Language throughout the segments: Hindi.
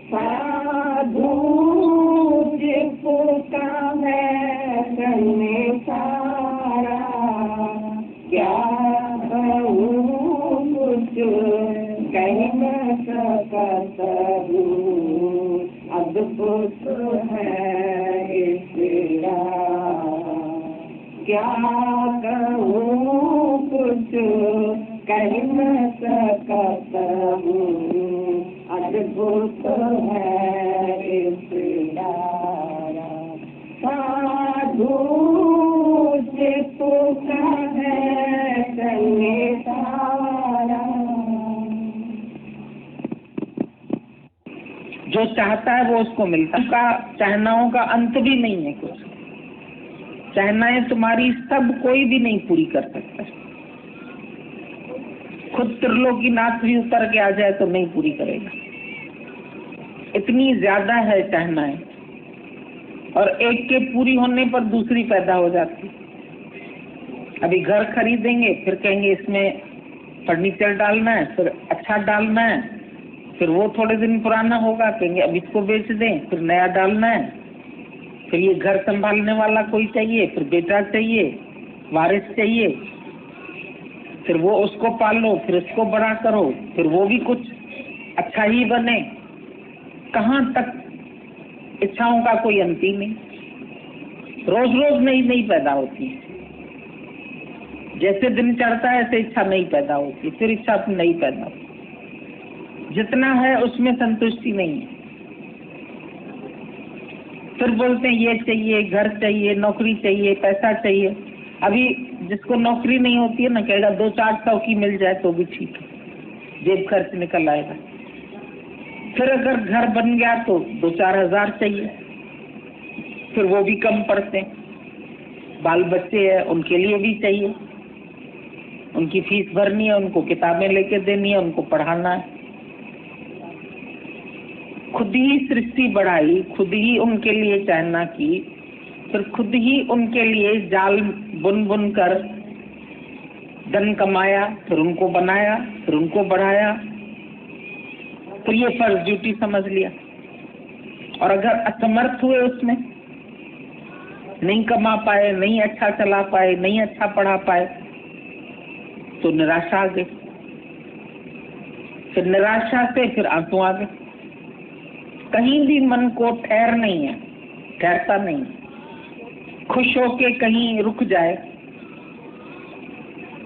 साधु जिसका है सारा, क्या कहूँ कुछ कह न सकता हूँ, अद्भुत है इसका, क्या कहूँ कुछ कह न सकता हूँ, अद्भुत है इसका। साधु जिसका है सारा, जो चाहता है वो उसको मिलता है। का चाहनाओं का अंत भी नहीं है कुछ। चाहनाएं तुम्हारी सब कोई भी नहीं पूरी कर सकता। खुद त्रिलोकीनाथ भी उतर के आ जाए तो नहीं पूरी करेगा, इतनी ज्यादा है चाहनाएं। और एक के पूरी होने पर दूसरी पैदा हो जाती। अभी घर खरीदेंगे, फिर कहेंगे इसमें फर्नीचर डालना है, फिर अच्छा डालना है, फिर वो थोड़े दिन पुराना होगा, कहेंगे अब इसको बेच दें, फिर नया डालना है, फिर ये घर संभालने वाला कोई चाहिए, फिर बेटा चाहिए, वारिस चाहिए, फिर वो उसको पालो, फिर इसको बड़ा करो, फिर वो भी कुछ अच्छा ही बने। कहाँ तक इच्छाओं का कोई अंत ही नहीं, रोज रोज नई नई पैदा होती है। जैसे दिन चढ़ता है ऐसे इच्छा नहीं पैदा होती, फिर इच्छा नहीं पैदा होती। जितना है उसमें संतुष्टि नहीं है। फिर बोलते हैं ये चाहिए, घर चाहिए, नौकरी चाहिए, पैसा चाहिए। अभी जिसको नौकरी नहीं होती है ना, कहेगा 2-400 की मिल जाए तो भी ठीक है, जेब खर्च निकल आएगा। फिर अगर घर बन गया तो 2-4 हजार चाहिए, फिर वो भी कम पड़ते हैं। बाल बच्चे हैं उनके लिए भी चाहिए, उनकी फीस भरनी है, उनको किताबें लेके देनी है, उनको पढ़ाना है। खुद ही सृष्टि बढ़ाई, खुद ही उनके लिए चाहना की, फिर खुद ही उनके लिए जाल बुन बुन कर धन कमाया, फिर उनको बनाया, फिर उनको बढ़ाया, फिर ये फर्ज ड्यूटी समझ लिया। और अगर असमर्थ हुए, उसमें नहीं कमा पाए, नहीं अच्छा चला पाए, नहीं अच्छा पढ़ा पाए, तो निराशा आ गई। फिर निराशा से फिर आंसू आ गए। कहीं भी मन को ठहर नहीं है, ठहरता नहीं। खुश होके कहीं रुक जाए,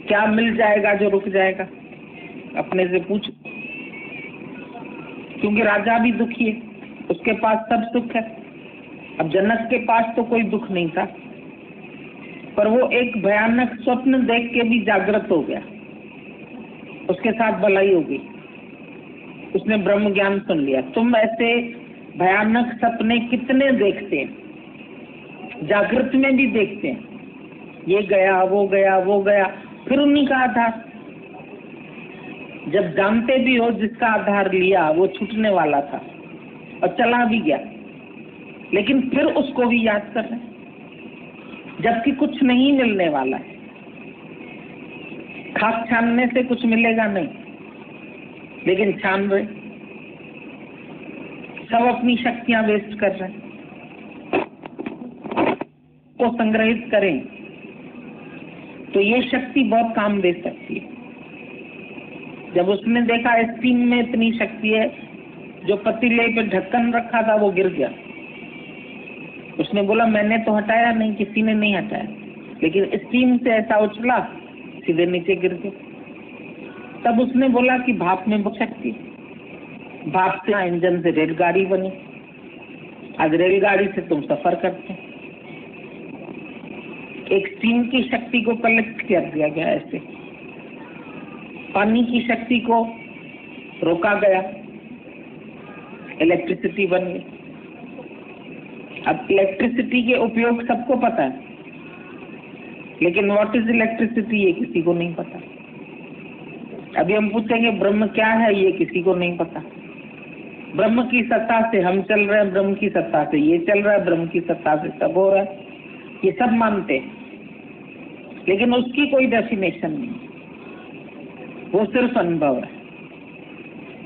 क्या मिल जाएगा जो रुक जाएगा? अपने से पूछो। क्योंकि राजा भी दुखी है, उसके पास सब सुख है। अब जनक के पास तो कोई दुख नहीं था, पर वो एक भयानक स्वप्न देख के भी जागृत हो गया, उसके साथ भलाई हो गई, उसने ब्रह्म ज्ञान सुन लिया। तुम ऐसे भयानक सपने कितने देखते हैं, जागृत में भी देखते हैं, ये गया वो गया वो गया, फिर उन्हीं का आधार। जब जानते भी हो जिसका आधार लिया वो छूटने वाला था और चला भी गया, लेकिन फिर उसको भी याद कर रहे हैं, जबकि कुछ नहीं मिलने वाला है। खाक छानने से कुछ मिलेगा नहीं, लेकिन छान रहे। सब अपनी शक्तियां वेस्ट कर रहे हैं। को संग्रहित करें तो ये शक्ति बहुत काम दे सकती है। जब उसने देखा इस टीम में इतनी शक्ति है, जो पतीले पे ढक्कन रखा था वो गिर गया। उसने बोला मैंने तो हटाया नहीं, किसी ने नहीं हटाया, लेकिन इस टीम से ऐसा उछला सीधे नीचे गिर गया। तब उसने बोला कि भाप में बहुत शक्ति, भाप से इंजन से रेलगाड़ी बनी। आज रेलगाड़ी से तुम सफर करते हैं। एक स्टीम की शक्ति को कलेक्ट कर दिया गया, ऐसे पानी की शक्ति को रोका गया, इलेक्ट्रिसिटी बन गई। अब इलेक्ट्रिसिटी के उपयोग सबको पता है, लेकिन व्हाट इज इलेक्ट्रिसिटी ये किसी को नहीं पता। अभी हम पूछेंगे ब्रह्म क्या है, ये किसी को नहीं पता। ब्रह्म की सत्ता से हम चल रहे हैं, ब्रह्म की सत्ता से ये चल रहा है, ब्रह्म की सत्ता से सब हो रहा है, ये सब मानते हैं, लेकिन उसकी कोई डेफिनेशन नहीं, वो सिर्फ अनुभव है।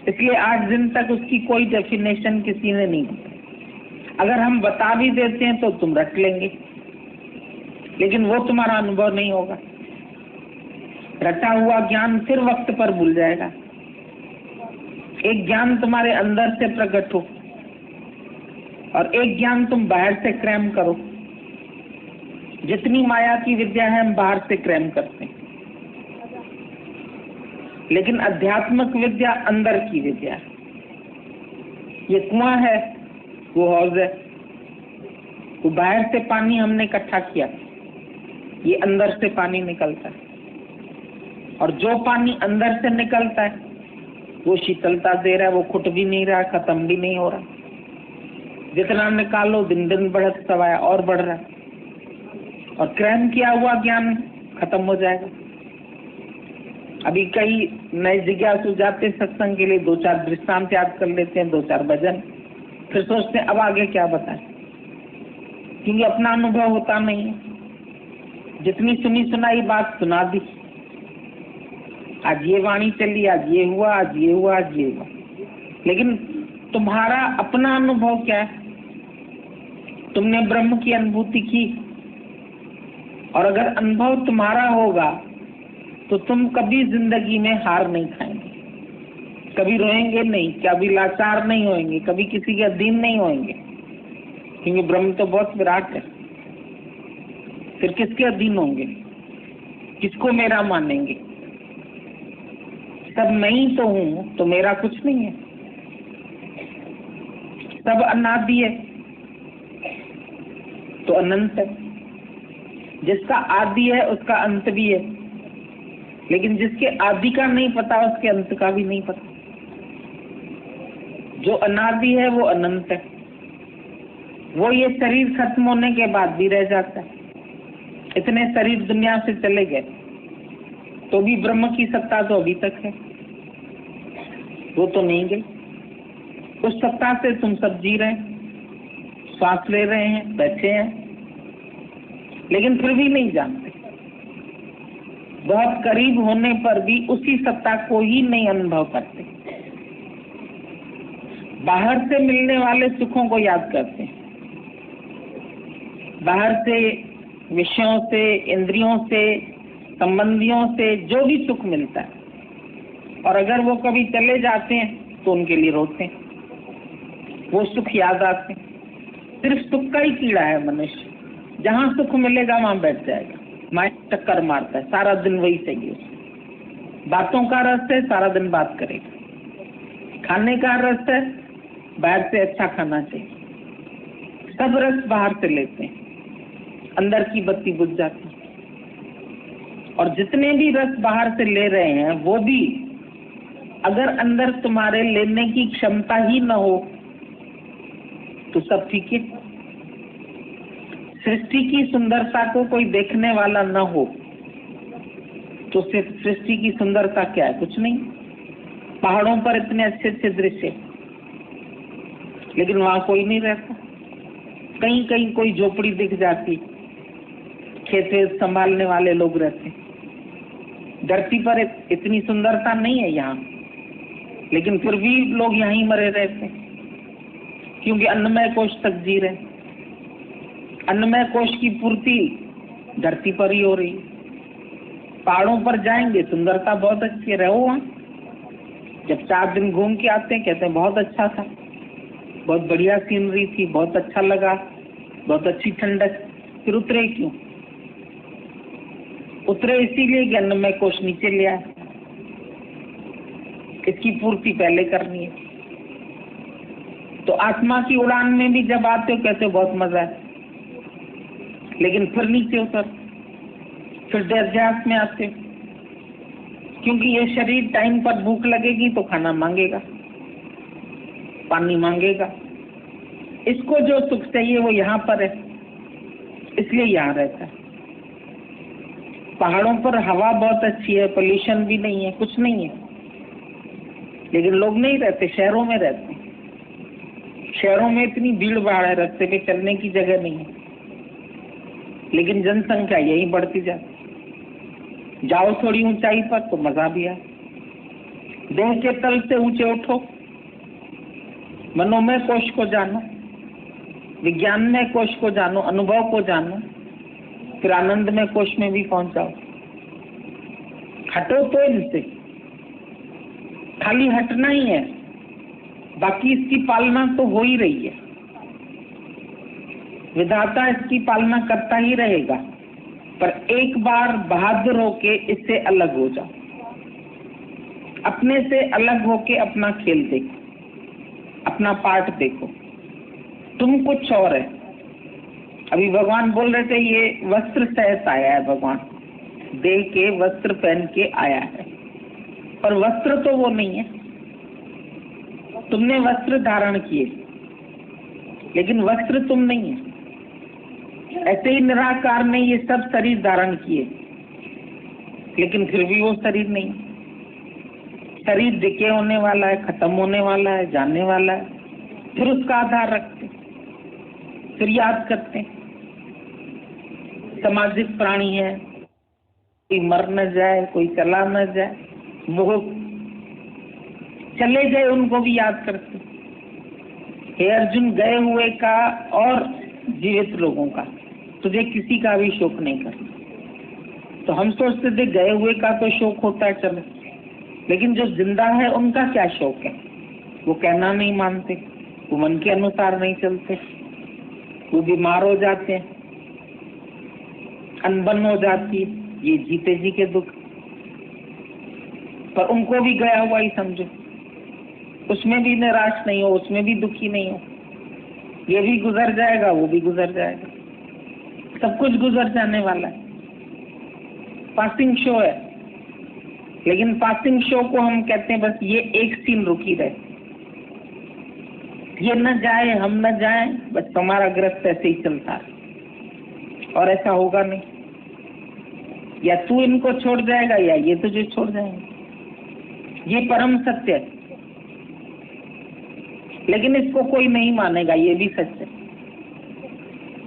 इसलिए 8 दिन तक उसकी कोई डेफिनेशन किसी ने नहीं दी। अगर हम बता भी देते हैं तो तुम रट लेंगे, लेकिन वो तुम्हारा अनुभव नहीं होगा। रटा हुआ ज्ञान फिर वक्त पर भूल जाएगा। एक ज्ञान तुम्हारे अंदर से प्रकट हो और एक ज्ञान तुम बाहर से क्रैम करो। जितनी माया की विद्या है हम बाहर से क्रैम करते हैं, लेकिन अध्यात्मिक विद्या अंदर की विद्या है। ये कुआं है, वो हौज है, वो बाहर से पानी हमने इकट्ठा किया, ये अंदर से पानी निकलता है, और जो पानी अंदर से निकलता है वो शीतलता दे रहा है, वो खुट भी नहीं रहा, खत्म भी नहीं हो रहा। जितना निकालो दिन दिन बढ़त सवाया और बढ़ रहा है, और क्रैम किया हुआ ज्ञान खत्म हो जाएगा। अभी कई नए जिज्ञासु जाते सत्संग के लिए, 2-4 दृष्टांत याद कर लेते हैं, 2-4 भजन, फिर सोचते हैं अब आगे क्या बताएं, क्योंकि अपना अनुभव होता नहीं है। जितनी सुनी सुनाई बात सुना दी, आज ये वाणी चली, आज ये हुआ, आज ये हुआ, आज ये हुआ, लेकिन तुम्हारा अपना अनुभव क्या है? तुमने ब्रह्म की अनुभूति की, और अगर अनुभव तुम्हारा होगा तो तुम कभी जिंदगी में हार नहीं खाएंगे, कभी रोएंगे नहीं, कभी लाचार नहीं होंगे, कभी किसी के अधीन नहीं होंगे, क्योंकि ब्रह्म तो बहुत विराट है। फिर किसके अधीन होंगे? किसको मेरा मानेंगे? सब मैं ही तो हूं, तो मेरा कुछ नहीं है। सब अनादि है तो अनंत है। जिसका आदि है उसका अंत भी है, लेकिन जिसके आदि का नहीं पता उसके अंत का भी नहीं पता। जो अनादि है वो अनंत है, वो ये शरीर खत्म होने के बाद भी रह जाता है। इतने शरीर दुनिया से चले गए तो भी ब्रह्म की सत्ता तो अभी तक है, वो तो नहीं गई। उस सत्ता से तुम सब जी रहे हैं, सांस ले रहे हैं, बैठे हैं, लेकिन फिर भी नहीं जानते। बहुत करीब होने पर भी उसी सत्ता को ही नहीं अनुभव करते। बाहर से मिलने वाले सुखों को याद करते हैं, बाहर से विषयों से, इंद्रियों से, संबंधियों से जो भी सुख मिलता है, और अगर वो कभी चले जाते हैं तो उनके लिए रोते हैं, वो सुख याद आते हैं। सिर्फ सुख का ही कीड़ा है मनुष्य, जहां सुख मिलेगा वहां बैठ जाएगा, माइंड टक्कर मारता है, सारा दिन वही चाहिए उसे। बातों का रस है, सारा दिन बात करेगा। खाने का रस है, बाहर से अच्छा खाना चाहिए। सब रस बाहर से लेते हैं, अंदर की बत्ती बुझ जाती है। और जितने भी रस बाहर से ले रहे हैं वो भी अगर अंदर तुम्हारे लेने की क्षमता ही न हो तो सब ठीक है। सृष्टि की सुंदरता को कोई देखने वाला न हो तो सिर्फ सृष्टि की सुंदरता क्या है? कुछ नहीं। पहाड़ों पर इतने अच्छे अच्छे दृश्य, लेकिन वहां कोई नहीं रहता। कहीं कहीं कोई झोपड़ी दिख जाती, खेत संभालने वाले लोग रहते। धरती पर इतनी सुंदरता नहीं है यहाँ, लेकिन फिर भी लोग यहीं मरे रहते, क्योंकि अन्नमय कोश तक जी रहे। अन्नमय कोश की पूर्ति धरती पर ही हो रही। पहाड़ों पर जाएंगे, सुंदरता बहुत अच्छी है, रहो वहाँ। जब 4 दिन घूम के आते हैं कहते हैं बहुत अच्छा था, बहुत बढ़िया सीनरी थी, बहुत अच्छा लगा, बहुत अच्छी ठंडक। फिर उतरे क्यों? उतरे इसीलिए कि अन्नमय कोश नीचे ले आए, इसकी पूर्ति पहले करनी है। तो आत्मा की उड़ान में भी जब आते हो कहते हो बहुत मजा है, लेकिन फिर नीचे उतर, फिर देहाध्यास में आते, क्योंकि ये शरीर टाइम पर भूख लगेगी तो खाना मांगेगा, पानी मांगेगा। इसको जो सुख चाहिए वो यहाँ पर है, इसलिए यहाँ रहता है। पहाड़ों पर हवा बहुत अच्छी है, पोल्यूशन भी नहीं है, कुछ नहीं है, लेकिन लोग नहीं रहते, शहरों में रहते हैं। शहरों में इतनी भीड़ भाड़ है, रास्ते पे चलने की जगह नहीं है, लेकिन जनसंख्या यही बढ़ती जाती। जाओ थोड़ी ऊंचाई पर तो मजा भी आए। देह के तल से ऊंचे उठो, मनोमय कोश को जानो, विज्ञानमय कोश को जानो, अनुभव को जानो, फिर आनंदमय कोश में भी पहुंच जाओ। हटो तो इनसे, खाली हटना ही है, बाकी इसकी पालना तो हो ही रही है। विधाता इसकी पालना करता ही रहेगा, पर एक बार बहादुर होके इससे अलग हो जाओ, अपने से अलग होके अपना खेल देखो, अपना पार्ट देखो। तुम कुछ और है। अभी भगवान बोल रहे थे ये वस्त्र सहित आया है, भगवान देह के वस्त्र पहन के आया है, पर वस्त्र तो वो नहीं है। तुमने वस्त्र धारण किए, लेकिन वस्त्र तुम नहीं है। ऐसे ही निराकार ने ये सब शरीर धारण किए, लेकिन फिर भी वो शरीर नहीं। शरीर डिके होने वाला है, खत्म होने वाला है, जाने वाला है, फिर उसका आधार रखते, फिर याद करते। सामाजिक प्राणी है, कोई मर न जाए, कोई चला न जाए, वो चले गए उनको भी याद करते। हे अर्जुन, गए हुए का और जीवित लोगों का तुझे किसी का भी शोक नहीं करना। तो हम सोचते थे गए हुए का तो शोक होता है, चलो, लेकिन जो जिंदा है उनका क्या शोक है? वो कहना नहीं मानते, वो मन के अनुसार नहीं चलते, वो बीमार हो जाते हैं, अनबन हो जाती है, ये जीते जी के दुख। पर उनको भी गया हुआ ही समझो, उसमें भी निराश नहीं हो, उसमें भी दुखी नहीं हो। ये भी गुजर जाएगा, वो भी गुजर जाएगा, सब कुछ गुजर जाने वाला है। पासिंग शो है, लेकिन पासिंग शो को हम कहते हैं बस ये एक सीन रुकी रहे, ये न जाए, हम न जाए, बस हमारा ग्रस्त ऐसे ही चलता है। और ऐसा होगा नहीं, या तू इनको छोड़ जाएगा या ये तुझे छोड़ जाएंगे। ये परम सत्य है, लेकिन इसको कोई नहीं मानेगा, ये भी सच है।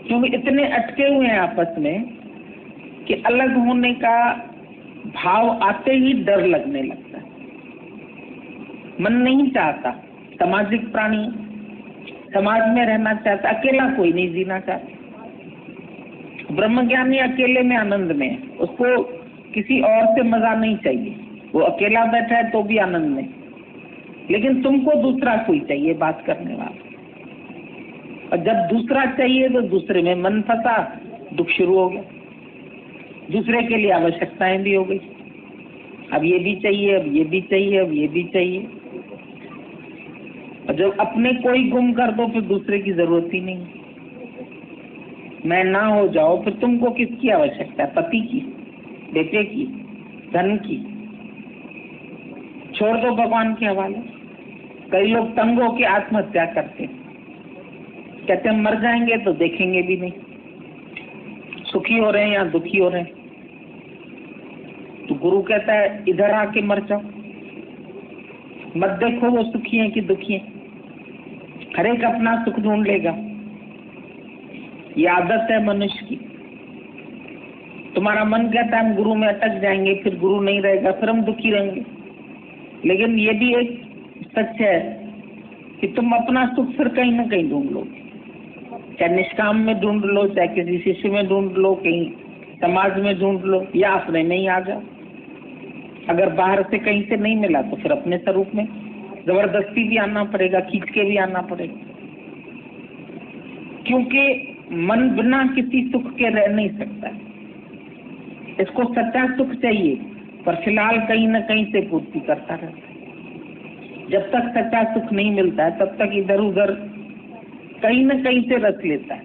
क्योंकि इतने अटके हुए हैं आपस में कि अलग होने का भाव आते ही डर लगने लगता है। मन नहीं चाहता, सामाजिक प्राणी समाज में रहना चाहता, अकेला कोई नहीं जीना चाहता। ब्रह्मज्ञानी अकेले में आनंद में है, उसको किसी और से मजा नहीं चाहिए, वो अकेला बैठा है तो भी आनंद में। लेकिन तुमको दूसरा कोई चाहिए बात करने वाला, और जब दूसरा चाहिए तो दूसरे में मन फंसा, दुख शुरू हो गया। दूसरे के लिए आवश्यकताएं भी हो गई, अब ये भी चाहिए, अब ये भी चाहिए, अब ये भी चाहिए। और जब अपने कोई गुम कर दो फिर दूसरे की जरूरत ही नहीं। मैं ना हो जाओ फिर तुमको किसकी आवश्यकता है? पति की, बेटे की, धन की? छोड़ दो भगवान के हवाले। कई लोग तंग होकर आत्महत्या करते, कहते हम मर जाएंगे तो देखेंगे भी नहीं, सुखी हो रहे हैं या दुखी हो रहे हैं। तो गुरु कहता है इधर आके मर जाओ, मत देखो वो सुखी है कि दुखी है, हर एक अपना सुख ढूंढ लेगा। ये आदत है मनुष्य की। तुम्हारा मन कहता है हम गुरु में अटक जाएंगे, फिर गुरु नहीं रहेगा, फिर हम दुखी रहेंगे। लेकिन ये भी एक सच है कि तुम अपना सुख फिर कहीं ना कहीं ढूंढ लो, चाहे निष्काम में ढूंढ लो, चाहे किसी शिष्य में ढूंढ लो, कहीं समाज में ढूंढ लो, या अपने में ही आ जाओ। अगर बाहर से कहीं से नहीं मिला तो फिर अपने स्वरूप में जबरदस्ती भी आना पड़ेगा, खींच के भी आना पड़ेगा। क्योंकि मन बिना किसी सुख के रह नहीं सकता, इसको सच्चा सुख चाहिए, पर फिलहाल कहीं न कहीं से पूर्ति करता रहता है। जब तक सच्चा सुख नहीं मिलता है तब तक इधर उधर कहीं न कहीं से रस लेता है,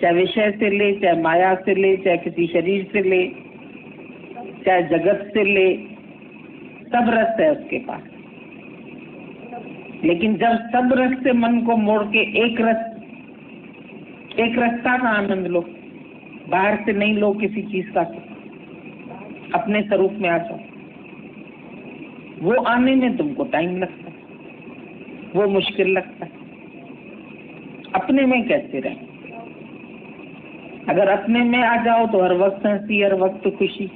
चाहे विषय से ले, चाहे माया से ले, चाहे किसी शरीर से ले, चाहे जगत से ले, सब रस है उसके पास। लेकिन जब सब रस से मन को मोड़ के एक रस्ता का आनंद लो, बाहर से नहीं लो किसी चीज का, अपने स्वरूप में आ जाओ। वो आने में तुमको टाइम लगता है, वो मुश्किल लगता है, अपने में कैसे रहें? अगर अपने में आ जाओ तो हर वक्त हंसी, हर वक्त खुशी,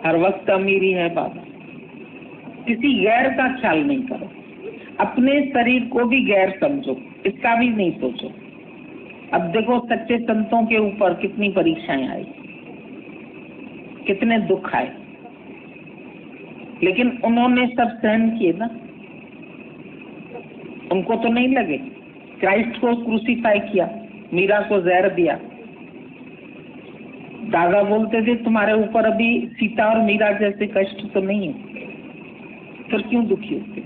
हर वक्त अमीरी है बाबा। किसी गैर का ख्याल नहीं करो, अपने शरीर को भी गैर समझो, इसका भी नहीं सोचो। अब देखो सच्चे संतों के ऊपर कितनी परीक्षाएं आई, कितने दुख आए, लेकिन उन्होंने सब सहन किए ना। उनको तो नहीं लगे। क्राइस्ट को क्रूसीफाई किया, मीरा को जहर दिया। दादा बोलते थे तुम्हारे ऊपर अभी सीता और मीरा जैसे कष्ट तो नहीं है, फिर क्यों दुखी होते?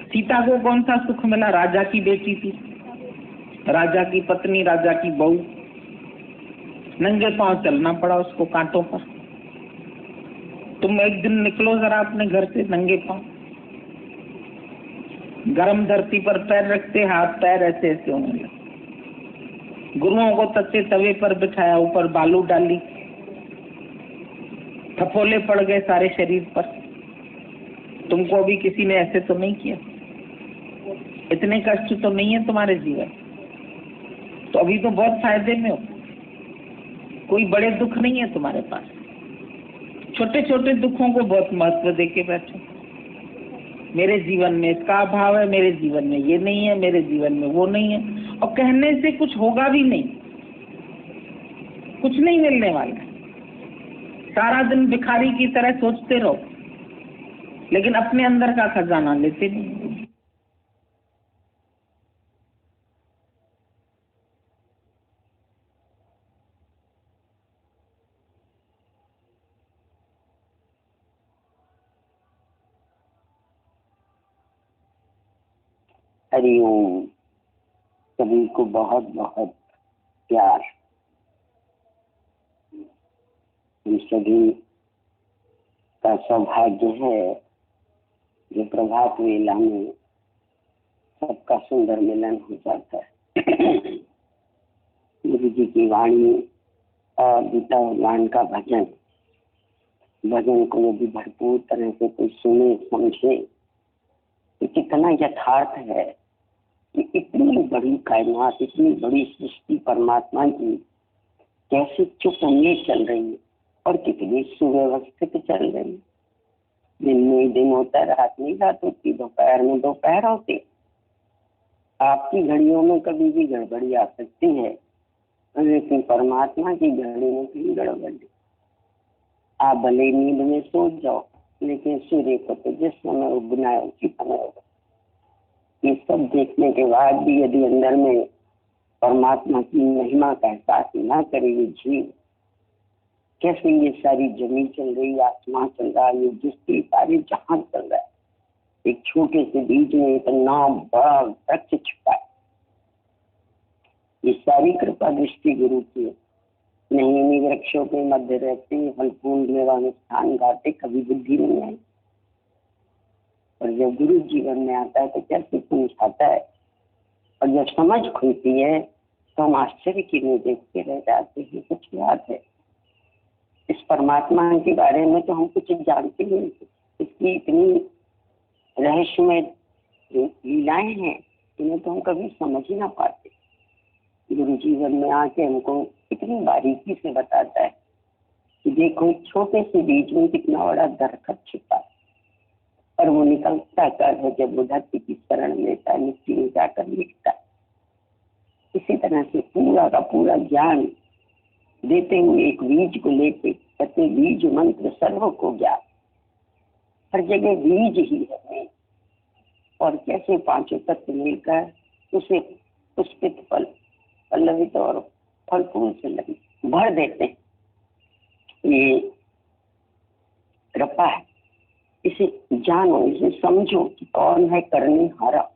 सीता को कौन सा सुख मिला? राजा की बेटी थी, राजा की पत्नी, राजा की बहू। नंगे पांव चलना पड़ा उसको कांटों पर। तुम एक दिन निकलो जरा अपने घर से नंगे पांव, गरम धरती पर पैर रखते, हाथ पैर ऐसे ऐसे होने लगे। गुरुओं को तत्ते तवे पर बिठाया, ऊपर बालू डाली, थफोले पड़ गए सारे शरीर पर। तुमको अभी किसी ने ऐसे तो नहीं किया? इतने कष्ट तो नहीं है तुम्हारे जीवन? तो अभी तो बहुत फायदे में हो, कोई बड़े दुख नहीं है तुम्हारे पास। छोटे छोटे दुखों को बहुत महत्व देके बैठो। मेरे जीवन में इसका अभाव है, मेरे जीवन में ये नहीं है, मेरे जीवन में वो नहीं है, और कहने से कुछ होगा भी नहीं, कुछ नहीं मिलने वाला। सारा दिन भिखारी की तरह सोचते रहो, लेकिन अपने अंदर का खजाना लेते नहीं। हरिओम। सभी को बहुत बहुत प्यार। हम सभी का सौभाग्य है जो प्रभात वेला में सबका सुंदर मिलन हो जाता है। गुरु जी की वाणी और गीता भगवान का भजन को यदि भरपूर तरह से कोई सुने समझे तो कितना यथार्थ है कि इतनी बड़ी कायनात, इतनी बड़ी सृष्टि परमात्मा की कैसे चुप में चल रही है और कितनी सुव्यवस्थित चल रही है। दिन में दिन होता है, रात में रात होती, दोपहर में दोपहर होती। आपकी घड़ियों में कभी भी गड़बड़ी आ सकती है, लेकिन परमात्मा की घड़ी में कहीं गड़बड़ी। आप भले नींद में सो जाओ, लेकिन सूर्य को तो जिस समय उगना है उसी समय होगा। ये सब देखने के बाद भी यदि अंदर में परमात्मा की महिमा का एहसास ना करेगी जीव, कैसे ये सारी जमीन चल रही, आसमान चल रहा है, ये जिसकी सारी जहां चल रहा है, एक छोटे से बीज में इतना बड़ा वृक्ष छिपा है। ये सारी कृपा दृष्टि गुरु की है। नहीं वृक्षों के मध्य रहते, फल फूल मेवा स्थान गाते, कभी बुद्धि नहीं आई। और जब गुरु जीवन में आता है तो कैसे समझाता है, और जब समझ खुलती है तो हम आश्चर्य की में देखते रह जाते हैं। कुछ बात है इस परमात्मा के बारे में तो हम कुछ जानते नहीं, इसकी इतनी रहस्यमय लीलाएं हैं, इन्हें तो हम कभी समझ ही ना पाते। गुरु जीवन में आके हमको इतनी बारीकी से बताता है कि देखो छोटे से बीज में कितना बड़ा दरखत छिपा है, और वो निकलता कर है जब वो धरती की शरण लेता है, मिट्टी में जाकर लिखता है। इसी तरह से पूरा का पूरा ज्ञान देते हुए एक बीज को लेते कहते बीज मंत्र सर्व को ज्ञान। हर जगह बीज ही है, और कैसे पांचों तत्व मिलकर उसे पुष्पित फल पल्लवित और फल फूल से लगे भर देते हैं। ये रपा है, इसे जानो, इसे समझो कि कौन है करने हारा।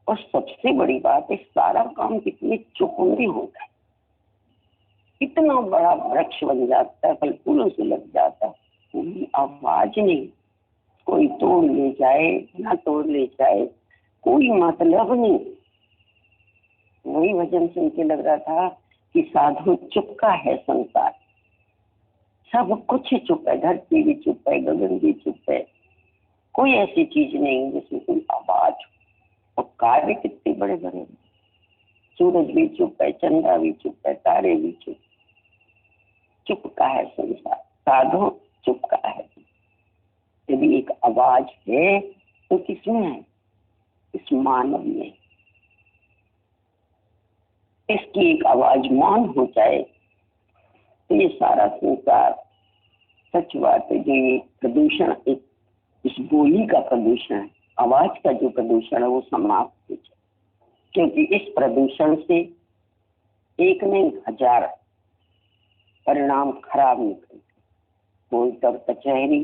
और सबसे बड़ी बात है, सारा काम कितने चुप में होता है। इतना बड़ा वृक्ष बन जाता है, फल फूलों से लग जाता है, कोई आवाज नहीं, कोई तोड़ ले जाए ना तोड़ ले जाए, कोई मतलब नहीं। वही भजन सुन के लग रहा था कि साधु चुप का है संसार, सब कुछ चुप है, धरती भी चुप है, गगन भी चुप है, कोई ऐसी चीज नहीं जिसमें कोई आवाज हो। और कार्य कितने बड़े बड़े, सूरज भी चुप है, चंद्रा भी चुप है, तारे भी चुप का है संसार, साधो चुप का है। यदि एक आवाज है तो किसमें है? इस मानव में। इसकी एक आवाज मौन हो जाए तो ये सारा संसार, सच बात है, जो ये प्रदूषण, एक इस बोली का प्रदूषण है, आवाज का जो प्रदूषण है वो समाप्त हो जाए। क्योंकि इस प्रदूषण से एक नहीं 1000 परिणाम खराब निकलते। बोल तर कचहरी,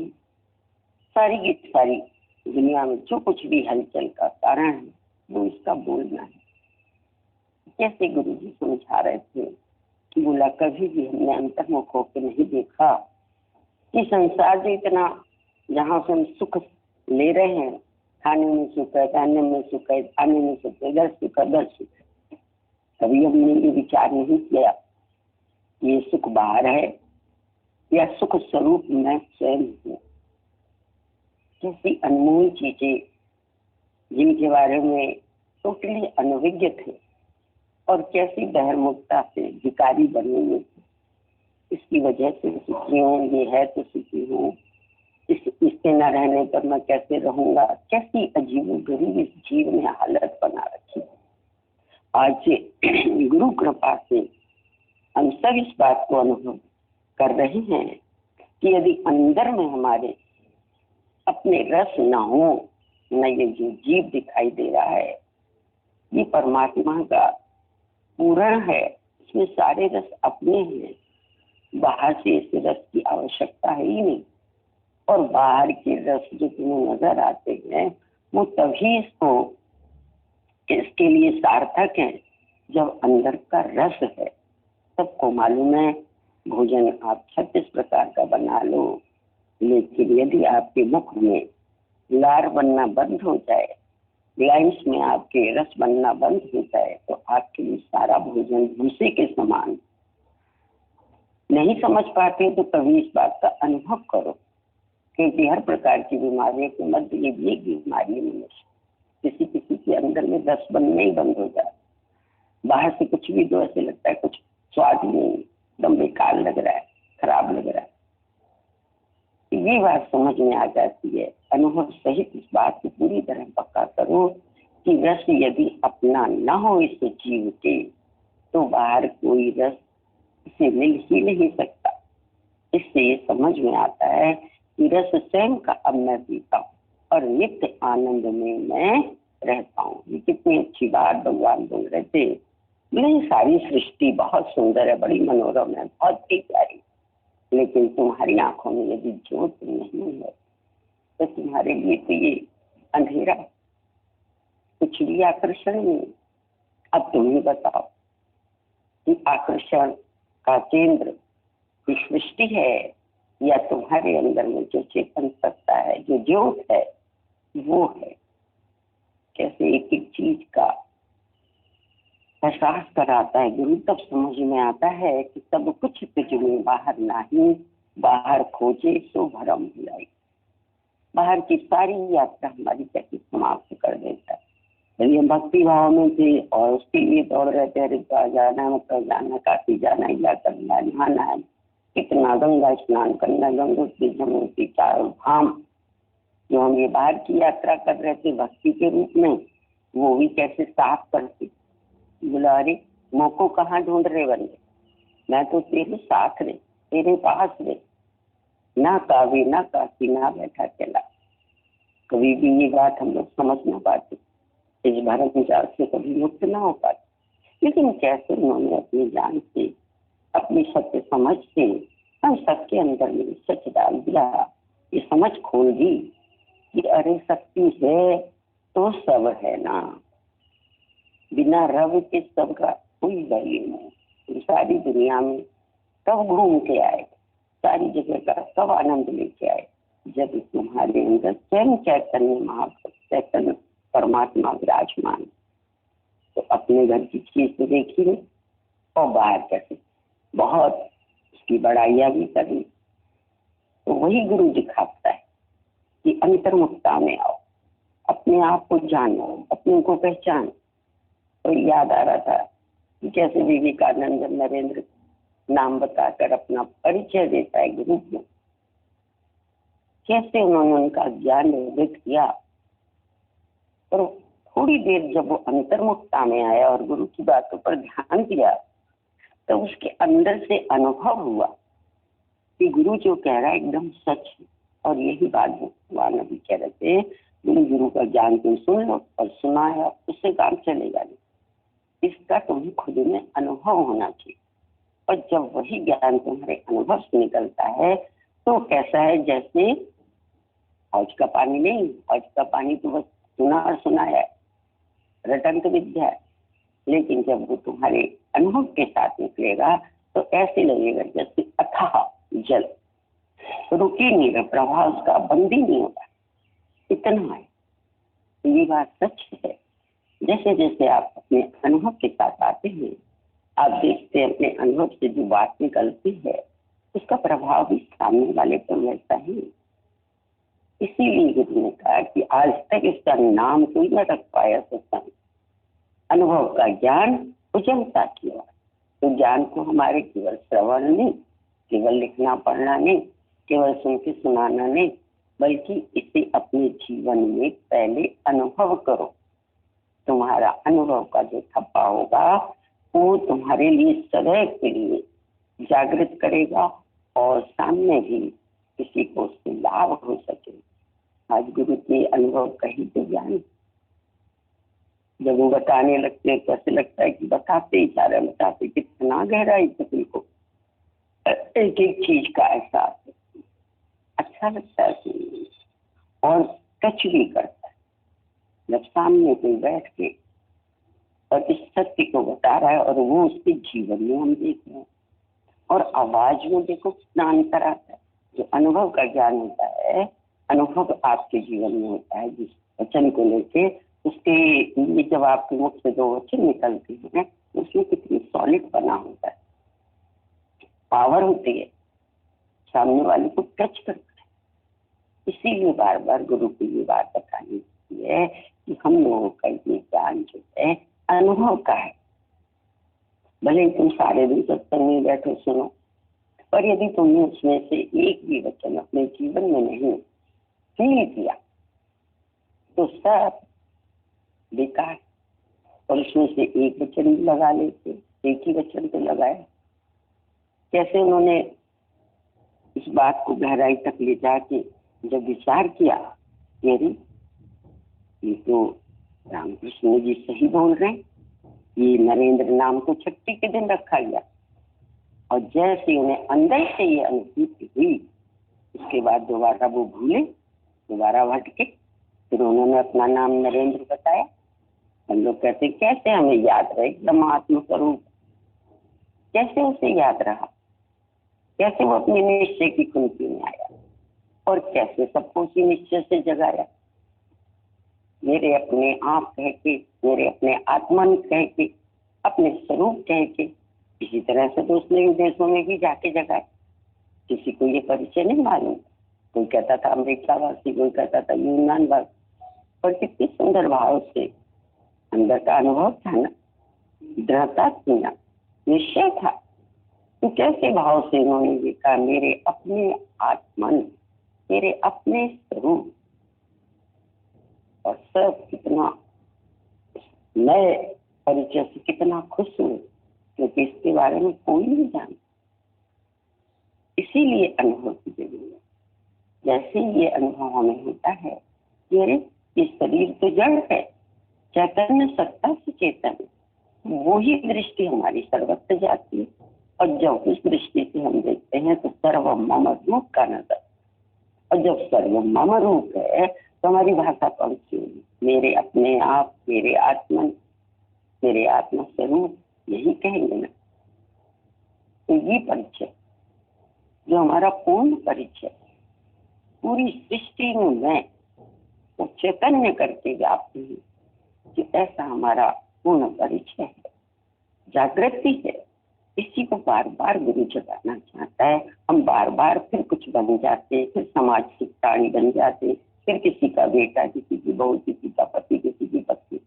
सारी की सारी दुनिया में जो कुछ भी हलचल का कारण है वो इसका बोलना है। जैसे गुरु जी समझा रहे थे कि बोला कभी भी हमने अंतर्मुख होकर नहीं देखा कि संसार जो इतना, जहाँ से हम सुख ले रहे हैं, खाने में सुख है, पहनने में सुख है, आने में सुख है, इधर सुख है, उधर सुख है, कभी हमने ये विचार नहीं किया ये सुख बाहर है या सुख स्वरूप मैं स्वयं हूँ। कैसी अनमोल चीजें जिनके बारे में टोटली अनभिज्ञ थे और कैसी बहिर्मुखता से भिखारी बने हुए थे। इसकी वजह से सुखी हूँ, ये है तो सुखी हूँ, इसके न रहने पर मैं कैसे रहूंगा। कैसी अजीबोगरीब इस जीव ने हालत बना रखी। आज गुरु कृपा से हम सब इस बात को अनुभव कर रहे हैं कि यदि अंदर में हमारे अपने रस न हो, न ये जो जीव दिखाई दे रहा है ये परमात्मा का पूर्ण है, इसमें सारे रस अपने हैं, बाहर से इस रस की आवश्यकता है ही नहीं। और बाहर के रस जो तुम्हें नजर आते हैं वो तभी इसके लिए सार्थक है जब अंदर का रस है। सबको मालूम है भोजन आप 36 प्रकार का बना लो, लेकिन यदि आपके मुख में लार बनना बंद हो जाए, ग्लाइंस में आपके रस बनना बंद हो जाए तो आपके लिए सारा भोजन भूसे के समान। नहीं समझ पाते तो कभी इस बात का अनुभव करो, क्योंकि हर प्रकार की बीमारियों के मध्य ये भी एक बीमारी है मनुष्य। किसी किसी के अंदर में रस बनना ही बंद हो जाए, बाहर से कुछ भी दो ऐसे लगता है कुछ स्वाद ही नहीं, एकदम बेकार लग रहा है, खराब लग रहा है। ये बात समझ में आ जाती है। अनुभव सहित इस बात को पूरी तरह पक्का करो कि रस यदि अपना न हो इस जीव के तो बाहर कोई रस इसे मिल ही नहीं सकता। इससे ये समझ में आता है कि रस स्वयं का अब मैं पीता हूँ और नित्य आनंद में मैं रहता हूँ। ये कितनी अच्छी बात भगवान बोल रहे थे। नहीं, सारी सृष्टि बहुत सुंदर है, बड़ी मनोरम है, बहुत ही प्यारी, लेकिन तुम्हारी आंखों में यदि ज्योत नहीं है तो तुम्हारे लिए तो ये अंधेरा, कुछ भी आकर्षण नहीं। अब तुम ही बताओ कि आकर्षण का केंद्र सृष्टि है या तुम्हारे अंदर में जो चेतन सत्ता है, जो ज्योत है, वो है। कैसे एक एक चीज का एहसास कराता है गुरु, तब समझ में आता है कि सब कुछ तुझ में बाहर नहीं, बाहर खोजे तो भरम भुलाई। बाहर की सारी यात्रा हमारी कैसे समाप्त कर देता है। यदि हम भक्ति भाव में थे और उसके लिए दौड़ रहे थे, हरिद्वार जाना, मतलब जाना, काशी जाना, या करना, नहाना है, कितना गंगा स्नान करना, गंगोत्री, जमुनोत्री, चारों धाम जो हम ये बाहर की यात्रा कर रहे थे भक्ति के रूप में, वो भी कैसे साफ करते। बोला अरे मौको कहाँ ढूंढ रहे बंदे, मैं तो तेरे साथ रे, तेरे पास रे, ना कावे ना काशी ना बैठा चला। कभी भी ये बात हम लोग समझ ना पाते, इस भरम जाल से कभी मुक्त ना हो पाते। लेकिन कैसे उन्होंने अपनी जान से, अपनी सत्य समझ से हम सबके अंदर में सच डाल दिया, ये समझ खोल दी कि अरे शक्ति है तो सब है ना, बिना रव के सबका कोई वैल्यू नहीं। सारी दुनिया में कब घूम के आए, सारी जगह का कब आनंद लेके आए, जब तुम्हारे अंदर स्वयं चैतन्य महाप्रभु, चैतन्य परमात्मा विराजमान। तो अपने घर की चीज तो देखी नहीं और बाहर कैसे बहुत उसकी बड़ाइयां भी करनी। तो वही गुरु दिखाता है कि अंतर्मुखता में आओ, अपने आप को जानो, अपने को पहचानो। तो याद आ रहा था जैसे विवेकानंद नरेंद्र नाम बताकर अपना परिचय देता है गुरु को, कैसे उन्होंने उनका ज्ञान व्यक्त किया। और थोड़ी देर जब वो अंतर्मुखता में आया और गुरु की बातों पर ध्यान दिया, तो उसके अंदर से अनुभव हुआ कि गुरु जो कह रहा है एकदम सच है। और यही बात भगवान अभी कह रहे थे, गुरु का ज्ञान तुम सुन लो और सुना है, उससे काम चलेगा नहीं, इसका तुम्हें खुद में अनुभव होना चाहिए। और जब वही ज्ञान तुम्हारे अनुभव से निकलता है तो कैसा है, जैसे हौज का पानी नहीं, हौज का पानी तो बस सुना और सुना है, रटन तो विद्या है, लेकिन जब वो तुम्हारे अनुभव के साथ निकलेगा तो ऐसे लगेगा जैसे अथाह जल, रुके नहीं रहा, प्रवाह उसका बंद ही नहीं होगा, इतना है। ये बात सच है। जैसे जैसे आप अपने अनुभव के साथ आते हैं, आप देखते हैं अपने अनुभव से जो बात निकलती है उसका प्रभाव भी सामने वाले पर वैसा ही। इसीलिए गुरु ने कहा कि आज तक इसका नाम कोई न रख पाया सत्संग, अनुभव का ज्ञान उजलता किया। तो ज्ञान को हमारे केवल श्रवण नहीं, केवल लिखना पढ़ना नहीं, केवल सुन के सुनाना नहीं, बल्कि इसे अपने जीवन में पहले अनुभव करो। तुम्हारा अनुभव का जो थप्पा होगा वो तुम्हारे लिए सदैव के लिए जागृत करेगा और सामने भी किसी को उससे लाभ हो सके। आज गुरु के अनुभव कहीं तो ज्ञान, जब वो बताने लगते हैं तो ऐसे लगता है कि बताते ही जा रहे, बताते कितना गहराई से तुमको एक एक चीज का एहसास है, अच्छा लगता है और टच भी करता है। जब सामने कोई बैठ के और इस सत्य को बता रहा है और वो उसके जीवन में हम देख रहे हैं, और आवाज में देखो कितना अंतर आता है। जो अनुभव का ज्ञान होता है, अनुभव आपके जीवन में होता है, जिस वचन को लेके उसके जब आपके मुख से दो वचन निकलते हैं उसमें कितनी सॉलिड बना होता है, पावर होती है, सामने वाले को टच करता है। इसीलिए बार बार गुरु को ये बात बतानी है कि हम लोगों का ये ज्ञान जो है अनुभव का है। भले तुम सारे दिन सत्संग में बैठो सुनो, पर यदि तुमने उसमें से एक भी वचन अपने जीवन में नहीं फील किया तो सब बेकार। और उसमें से एक वचन भी लगा लेते, एक ही वचन तो लगाया। कैसे उन्होंने इस बात को गहराई तक ले जाके जब विचार किया, ये तो रामकृष्ण जी सही बोल रहे हैं, ये नरेंद्र नाम तो छुट्टी के दिन रखा गया। और जैसे उन्हें अंदर से ये अनुभूति हुई, उसके बाद दोबारा वो भूले, दोबारा भटके, फिर उन्होंने अपना नाम नरेंद्र बताया। हम लोग कहते कैसे हमें याद रहे एकदम आत्मस्वरूप, कैसे उसे याद रहा, कैसे वो अपने निश्चय की कुंती में आया और कैसे सबको उसी निश्चय से जगाया। मेरे अपने आप कह के, मेरे अपने आत्मन कह के, अपने स्वरूप कह के, इसी तरह से तो उसने देशों में भी जाके जगाए। किसी को ये परिचय नहीं मालूम, कोई कहता था अमेरिका वासी, कोई कहता था यूनान वासी, पर कितनी सुंदर भाव से अंदर का अनुभव था ना, दृढ़ता थी ना, निश्चय था। तो कैसे भाव से उन्होंने ये कहा, मेरे अपने आत्मन, मेरे अपने स्वरूप। और सब कितना नए परिचय से कितना खुश हुए, क्योंकि इसके बारे में कोई नहीं जानता। इसीलिए अनुभव की जरूरत। जैसे ये अनुभव हमें होता है कि अरे ये शरीर तो जड़ है, चैतन्य सत्ता से चेतन, वो ही दृष्टि हमारी सर्वत्र जाती है। और जब उस दृष्टि से हम देखते हैं तो सर्व मम रूप का नजर, और जब सर्व मम रूप है तो हमारी भाषा कौन सी होगी, मेरे अपने आप, मेरे आत्मन, मेरे आत्मा स्वरूप, यही कहेंगे ना। तो ये परिचय जो हमारा पूर्ण परिचय, पूरी सृष्टि में मैं वो चैतन्य करके व्याप्त हूँ, कि ऐसा हमारा पूर्ण परिचय है, जागृति है। इसी को बार बार गुरु जगाना चाहता है। हम बार बार फिर कुछ बन जाते, फिर समाज के प्राणी बन जाते, फिर किसी का बेटा, किसी की बहू, किसी का पति, किसी की पत्नी।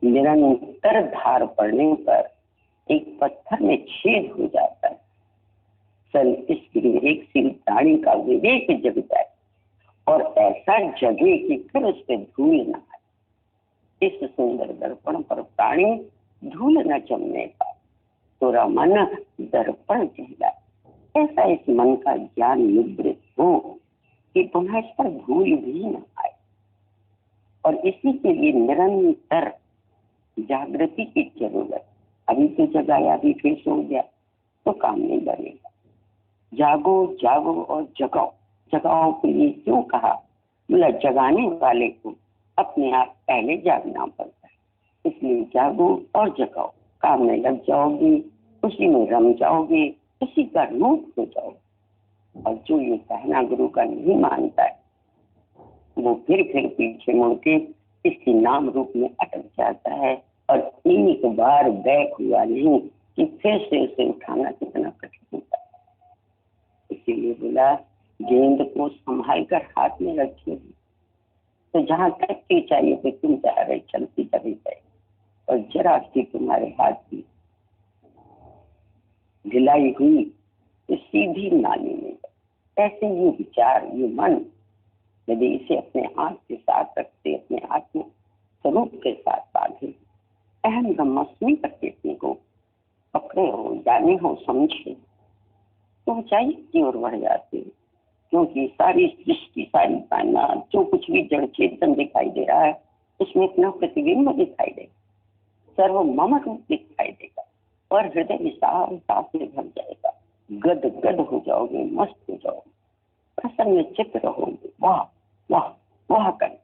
निरंतर धार पड़ने पर एक पत्थर में छेद हो जाता है, विवेकशील प्राणी का विवेक जग जाए और ऐसा जगे कि फिर उस पर धूल न आए। इस सुंदर दर्पण पर प्राणी धूल न जमने पाए, तोरा मन दर्पण कहलाए। ऐसा इस मन का ज्ञान निवृत्त हो कि पुनः इस पर धूल भी न आए। और इसी के लिए निरंतर जागृति की जरूरत। अभी तो जगाया, अभी फिर सो गया तो काम नहीं बनेगा। जागो जागो और जगाओ। जगाओ के लिए क्यों कहा? बोला जगाने वाले को अपने आप पहले जागना पड़ता है, इसलिए जागो और जगाओ। काम में लग जाओगे, उसी में रम जाओगे, उसी का रूप हो जाओगे। और जो ये कहना गुरु का नहीं मानता है वो फिर पीछे मुड़ के इसके नाम रूप में अटक जाता है और एक बार बैक हुआ नहीं कि फिर से उसे उठाना कितना कठिन होता है। इसीलिए बोला गेंद को संभाल कर हाथ में रखिए, तो जहां तक की चाहिए तो तुम जा रहे चलती चली जाए, और जरा सी तुम्हारे हाथ की ढिलाई हुई तो सीधी नाली में। ऐसे ये विचार, ये मन यदि इसे अपने हाथ के साथ रखते, अपने आत्म स्वरूप के साथ बांधे, अहम ब्रह्मास्मि करके अपने को पकड़े हो, जाने हो, समझे, तो ऊंचाई की ओर बढ़ जाते हैं। क्योंकि सारी सृष्टि, सारी कायनात, जो कुछ भी जड़ चेतन दिखाई दे रहा है उसमें इतना प्रतिबिंब दिखाई देगा, सर्व मम रूप दिखाई देगा और हृदय विशालता से भर जाएगा। गद गद हो जाओगे, मस्त हो जाओगे, प्रसन्न चित्त रहोगे। वाह वाह वाह कर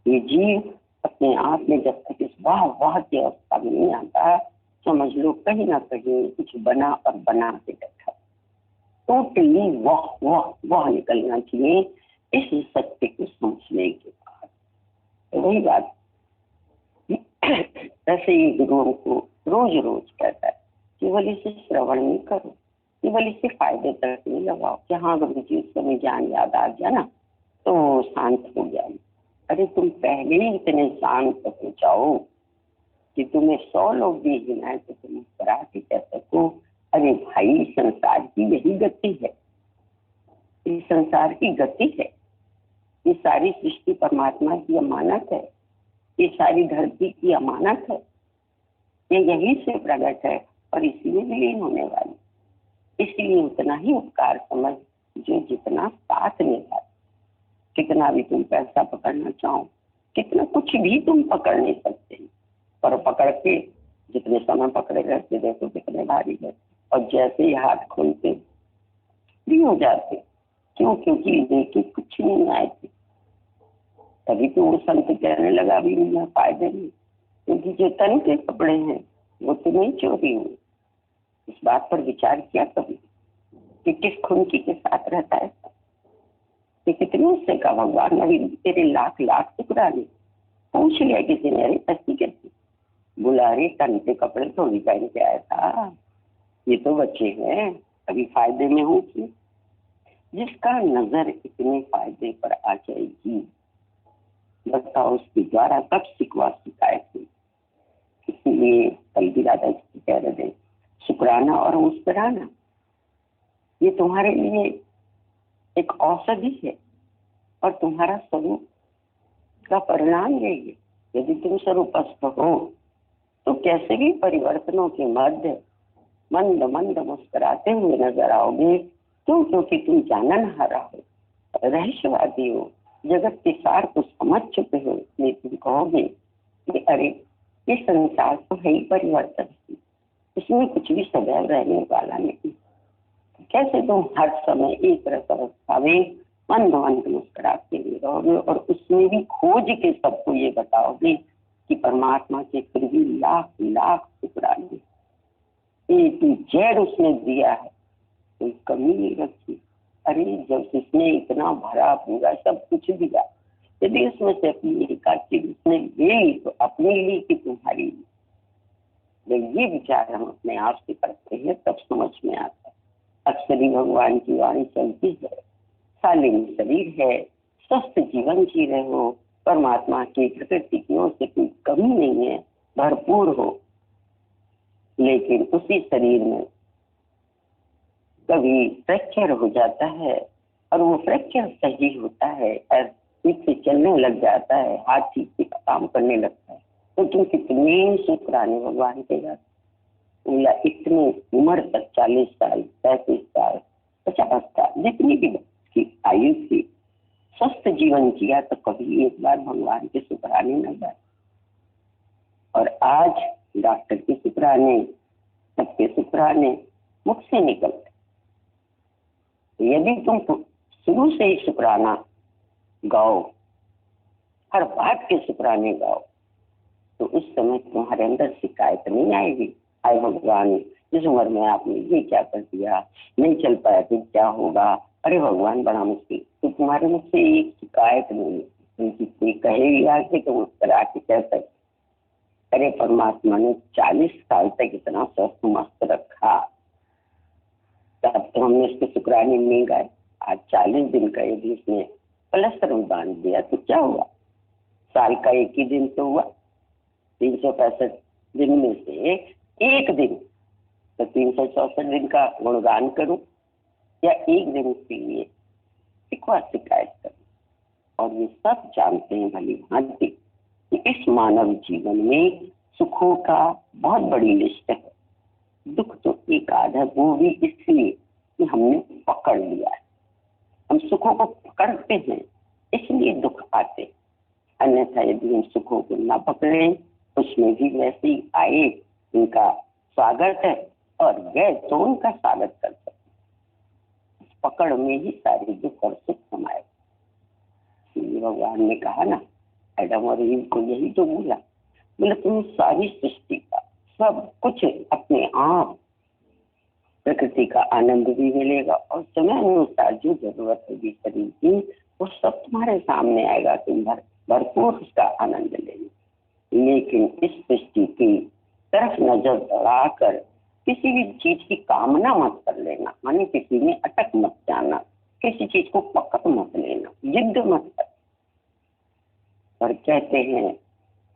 ये जीव अपने आप में जब तक इस वाह वाह की अवस्था में नहीं आता, समझ लो कहीं ना कहीं कुछ बना और बना के बैठा। टोटली वाह वाह वाह निकलना चाहिए इस सत्य को समझने के बाद। तो वही बात ऐसे ही गुरुओं को रोज रोज कहता है, केवल इसे श्रवण नहीं करो, केवल इससे फायदे तक नहीं लगाओ कि हाँ गुरु जी उस समय ज्ञान याद आ गया ना तो शांत हो गया। अरे तुम पहले ही इतने शांत हो जाओ कि तुम्हें 100 लोग भी गिनाए तो तुम मुस्कुरा के कह सको, अरे भाई संसार की यही गति है, इस संसार की गति है, ये सारी सृष्टि परमात्मा की अमानत है, ये सारी धरती की अमानत है, ये यही से प्रकट है और इसी में विलीन होने वाली। इसलिए उतना ही उपकार समझ जो जितना साथ निभा। कितना भी तुम पैसा पकड़ना चाहो, कितना कुछ भी तुम पकड़ नहीं सकते, पर पकड़ के जितने समय पकड़े रहते देखो कितने भारी है, और जैसे ही हाथ खोलते भी हो जाते। क्यों? क्योंकि लेके कुछ नहीं आए थे। तभी तो वो संत कहने लगा भी नहीं फायदे नहीं, क्योंकि जो तन के कपड़े हैं वो तो नहीं चोरी हुए। इस बात पर विचार किया कभी कि किस खुनकी के साथ रहता है, कि कितने उससे का भगवान अभी तेरे लाख लाख टुकड़ा नहीं। पूछ लिया किसी ने, अरे ऐसी कैसी? बोला अरे तन के कपड़े थोड़ी पहन के आया था, ये तो बच्चे हैं, अभी फायदे में हूँ कि जिसका नजर इतने फायदे पर आ जाएगी, बताओ उसके द्वारा कब सिखवा शिकायत हुई। इसलिए कल भी दादा जी कह रहे थे, शुक्राना और मुस्कुराना ये तुम्हारे लिए एक औषधि है और तुम्हारा स्वरूप का परिणाम यही है। यदि तुम स्वरूपस्थ हो तो कैसे भी परिवर्तनों के मध्य मंद मंद मुस्कुराते हुए नजर आओगे। क्यों? क्योंकि तुम जाननहारा हो, रहस्यवादी हो, जगत के सार को समझ चुके हो। इसलिए तुम कहोगे कि अरे ये संसार तो है ही परिवर्तन, इसमें कुछ भी सदैव रहने वाला नहीं। कैसे तुम हर समय एक रस अवस्था में मंद मंद मुस्कुराते हुए रहोगे और उसमें भी खोज के सबको ये बताओगे कि परमात्मा के फिर भी लाख लाख टुकड़ा नहीं, एक जेड उसने दिया है, कोई कमी नहीं रखी। अरे जब उसने इतना भरा पूरा सब कुछ दिया, यदि उसमें से अपनी एक चीज उसने ले ली तो अपने लिए कि तुम्हारी ली। जब ये विचार हम अपने आप से करते हैं तब समझ में आता है। अक्सर ही भगवान की वाणी चलती है, शालीन शरीर है, स्वस्थ जीवन जी रहे हो, परमात्मा की प्रकृति की ओर से कोई कमी नहीं है, भरपूर हो। लेकिन उसी शरीर में कभी फ्रैक्चर हो जाता है और वो फ्रैक्चर सही होता है और ठीक से चलने लग जाता है, हाथ ठीक से काम करने लगता है, तो तुम कितने शुक्राने भगवान के जाते। बोला इतनी उम्र तक 40 साल 35 साल 50 साल जितनी भी की आयु थी स्वस्थ जीवन किया तो कभी एक बार भगवान के शुक्राने न जाए। और आज डॉक्टर के शुक्राने सबके शुक्राने मुख से निकलते। यदि तुम शुरू से ही शुक्राना गाओ, हर बात के शुक्राने गाओ, तो उस समय तुम्हारे अंदर शिकायत नहीं आएगी। आए भगवान इस उम्र में आपने ये क्या कर दिया, नहीं चल पाया तो क्या होगा, अरे भगवान बड़ा मुश्किल। तो तुम्हारे मुझ से एक शिकायत नहीं, कोई कहेगी आके तो मुस्कुरा के कह सकते, अरे परमात्मा ने 40 साल तक इतना स्वस्थ मस्त रखा, तब तो हमने उसके शुक्राने नहीं गाए। आज 40 दिन का यदि उसने प्लस्तर में बांध दिया तो क्या हुआ, साल का एक ही दिन तो हुआ। 365 दिन में से एक दिन, तो 364 दिन का गुणगान करूं या एक दिन के लिए शिकायत करूं। और ये सब जानते हैं भली भांति कि इस मानव जीवन में सुखों का बहुत बड़ी लिस्ट है, दुख तो एक आध है, वो भी इसलिए कि हमने पकड़ लिया है। हम सुखों को पकड़ते हैं इसलिए दुख आते, अन्यथा यदि हम सुखों को ना पकड़े उसमें भी वैसे ही आए उनका स्वागत है और गए तो उनका स्वागत कर सकते। पकड़ में ही सारी दुख और सुख समाये। भगवान ने कहा ना एडम और ईव को, यही तो बोला, बोले तुम सारी सृष्टि का सब कुछ अपने आप प्रकृति का आनंद भी मिलेगा और समय अनुसार जो जरूरत होगी शरीर की वो सब तुम्हारे सामने आएगा, तुम भरपूर उसका आनंद लेंगे। लेकिन इस सृष्टि की तरफ नजर दौड़ाकर किसी भी चीज की कामना मत कर लेना, माने किसी में अटक मत जाना, किसी चीज को पकड़ मत लेना, जिद मत कर। और कहते हैं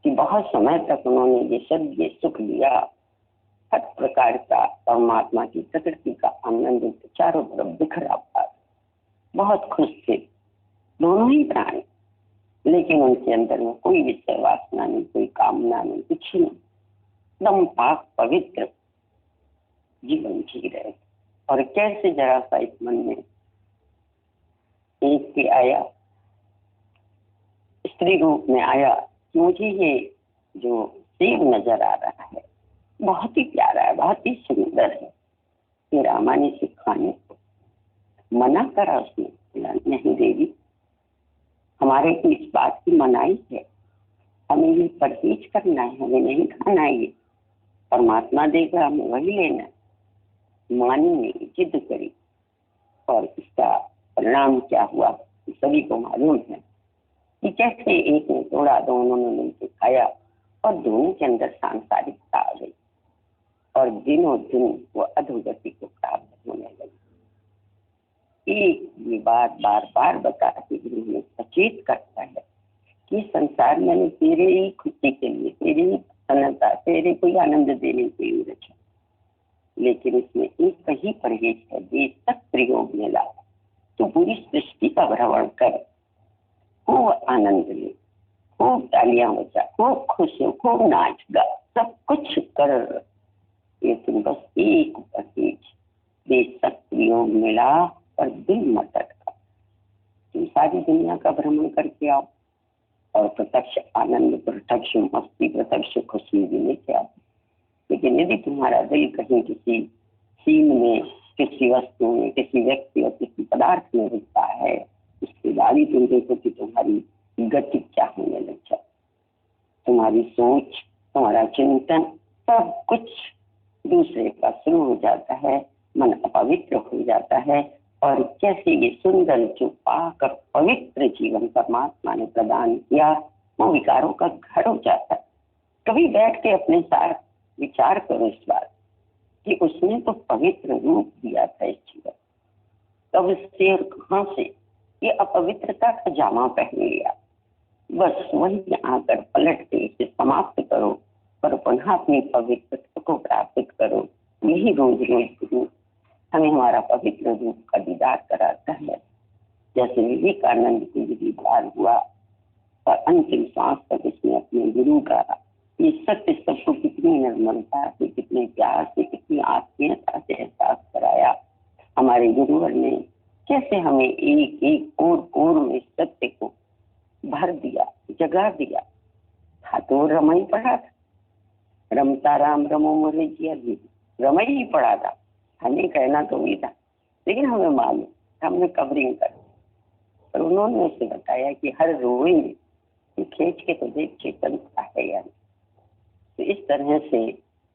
कि बहुत समय तक उन्होंने ये सुख लिया, हर प्रकार का परमात्मा की प्रकृति का आनंद चारों तरफ बिखरा था, बहुत खुश थे दोनों ही प्राणी, लेकिन उनके अंदर में कोई विषय वासना नहीं, कोई कामना नहीं, कुछ नहीं, एकदम पाक पवित्र जीवन जी रहे। और कैसे जरा सा इस मन में एक के आया, स्त्री रूप में आया, मुझे ये जो सेब नजर आ रहा है बहुत ही प्यारा है, बहुत ही सुंदर है, ये रामा ने सिखाने को मना करा उसने, नहीं देवी हमारे को इस बात की मनाही है, हमें ये परहेज करना है, हमें नहीं खाना है, ये परमात्मा देगा हमें वही लेना है। मानी नहीं, जिद करी और इसका परिणाम क्या हुआ सभी को मालूम है कि कैसे एक ने तोड़ा, दोनों ने मिलकर खाया और दोनों के अंदर सांसारिकता आ गई और दिनों दिन वो अधोगति को प्राप्त होने लगी। एक ये बात बार बार बता के हमें सचेत करता है कि संसार मैंने तेरे ही खुशी के लिए, तेरे ही प्रसन्नता, तेरे को ही आनंद देने के लिए रचा, लेकिन इसमें एक ही परहेज है, ये सब प्रयोग में ला तो पूरी सृष्टि का भ्रमण कर, खूब आनंद ले, खूब तालियां बजा, खूब खुश हो, खूब नाच गा, सब कुछ कर, ये तुम बस एक परहेज बेशक प्रयोग मिला और दिल मत अटका। तुम सारी दुनिया का भ्रमण करके आओ और प्रत्यक्ष आनंद, प्रत्यक्ष मस्ती, प्रत्यक्ष खुशी भी लेके आओ, लेकिन यदि तुम्हारा दिल कहीं किसी सीन में, किसी वस्तु में, किसी व्यक्ति और किसी पदार्थ में रुकता है, उसके बाद ही तुम देखो कि तुम्हारी गति क्या होने लग जाए, तुम्हारी सोच, तुम्हारा चिंतन सब कुछ दूसरे का शुरू हो जाता है, मन अपवित्र हो जाता है। और कैसे ये सुंदर जो पाकर पवित्र जीवन परमात्मा ने प्रदान किया वो विकारों का घर हो जाता है। कभी बैठ के अपने साथ विचार करो इस बात कि उसने तो पवित्र रूप दिया था इस जीवन, तब इससे कहां से ये अपवित्रता का जामा पहन लिया, बस वही आकर पलट के इसे समाप्त करो पर पुनः अपनी पवित्रता को प्राप्त करो। यही रोज रोज गुरु हमें हमारा पवित्र रूप का दीदार कराता है। जैसे विवेकानंद को दीदार हुआ और अंतिम सांस तक इसने अपने गुरु का ये सत्य सबको कितनी निर्मलता से, कितने प्यार से, कितनी आत्मीयता से एहसास कराया। हमारे गुरुवर ने कैसे हमें एक एक और में सत्य को भर दिया, जगा दिया। था तो रमई पढ़ा था, रमता राम रमो मोरे जिया जी, रमई ही पढ़ा था। हमें कहना तो भी था, लेकिन हमें मालूम, हमने कवरिंग कर। और उन्होंने उसे बताया कि हर रोए में खींच के तो देख चेतनता है यानी। तो इस तरह से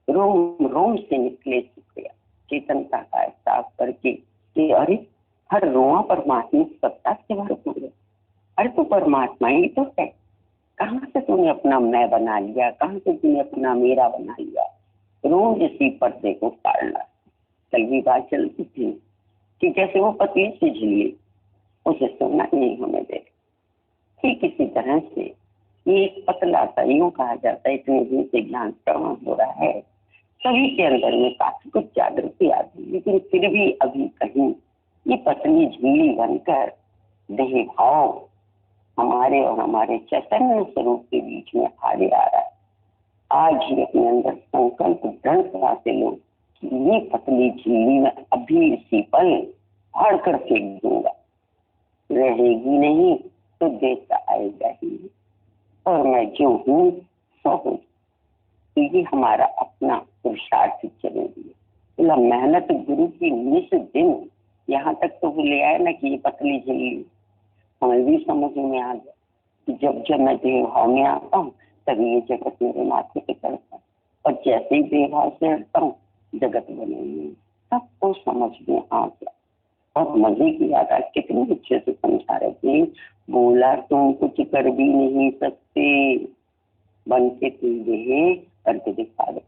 रोम रोम से निकले शुक्रिया चेतनता का एहसास करके कि अरे हर रोआ परमात्मा सत्ता से भरपूर है। अरे तो परमात्मा ही तो है, कहाँ से तूने अपना मैं बना लिया, कहाँ से तूने अपना मेरा बना लिया। रोज इसी पर्दे को फाड़ना। कल भी बात चलती थी कि जैसे वो पतली सी झिल्ली, उसे सोना नहीं हमें दे। ठीक इसी तरह से ये एक पतला सा, यूं कहा जाता है इतने दिन से ज्ञान श्रवण हो रहा है, सभी के अंदर में काफी कुछ जागृति आती, लेकिन फिर भी अभी कहीं ये पतली झिल्ली बनकर देह भाव हमारे और हमारे चैतन्य स्वरूप के बीच में आगे आ रहा है। आज ही अपने अंदर संकल्प दृढ़ता से लो कि ये पतली झिल्ली में अभी इसी पल फाड़ कर फेंक दूंगा, रहेगी नहीं तो देता आएगा ही, और मैं जो हूँ सो हूँ। ये हमारा अपना पुरुषार्थ जरूरी है। तो मेहनत गुरु की निस दिन यहाँ तक तो ले आए ना कि ये पतली झिल्ली हमें भी समझ में आ गया कि जब जब मैं देह भाव में आता हूँ तभी ये जगत मेरे माथे पे चढ़ता है, और जैसे ही देह भाव से हटता हूँ जगत बने सबको समझ में आ गया। और मजे की बात आज कितनी अच्छे से समझा रहे थे, बोला तुम कुछ कर भी नहीं सकते, बन के तुम देहे करके दिखा दो।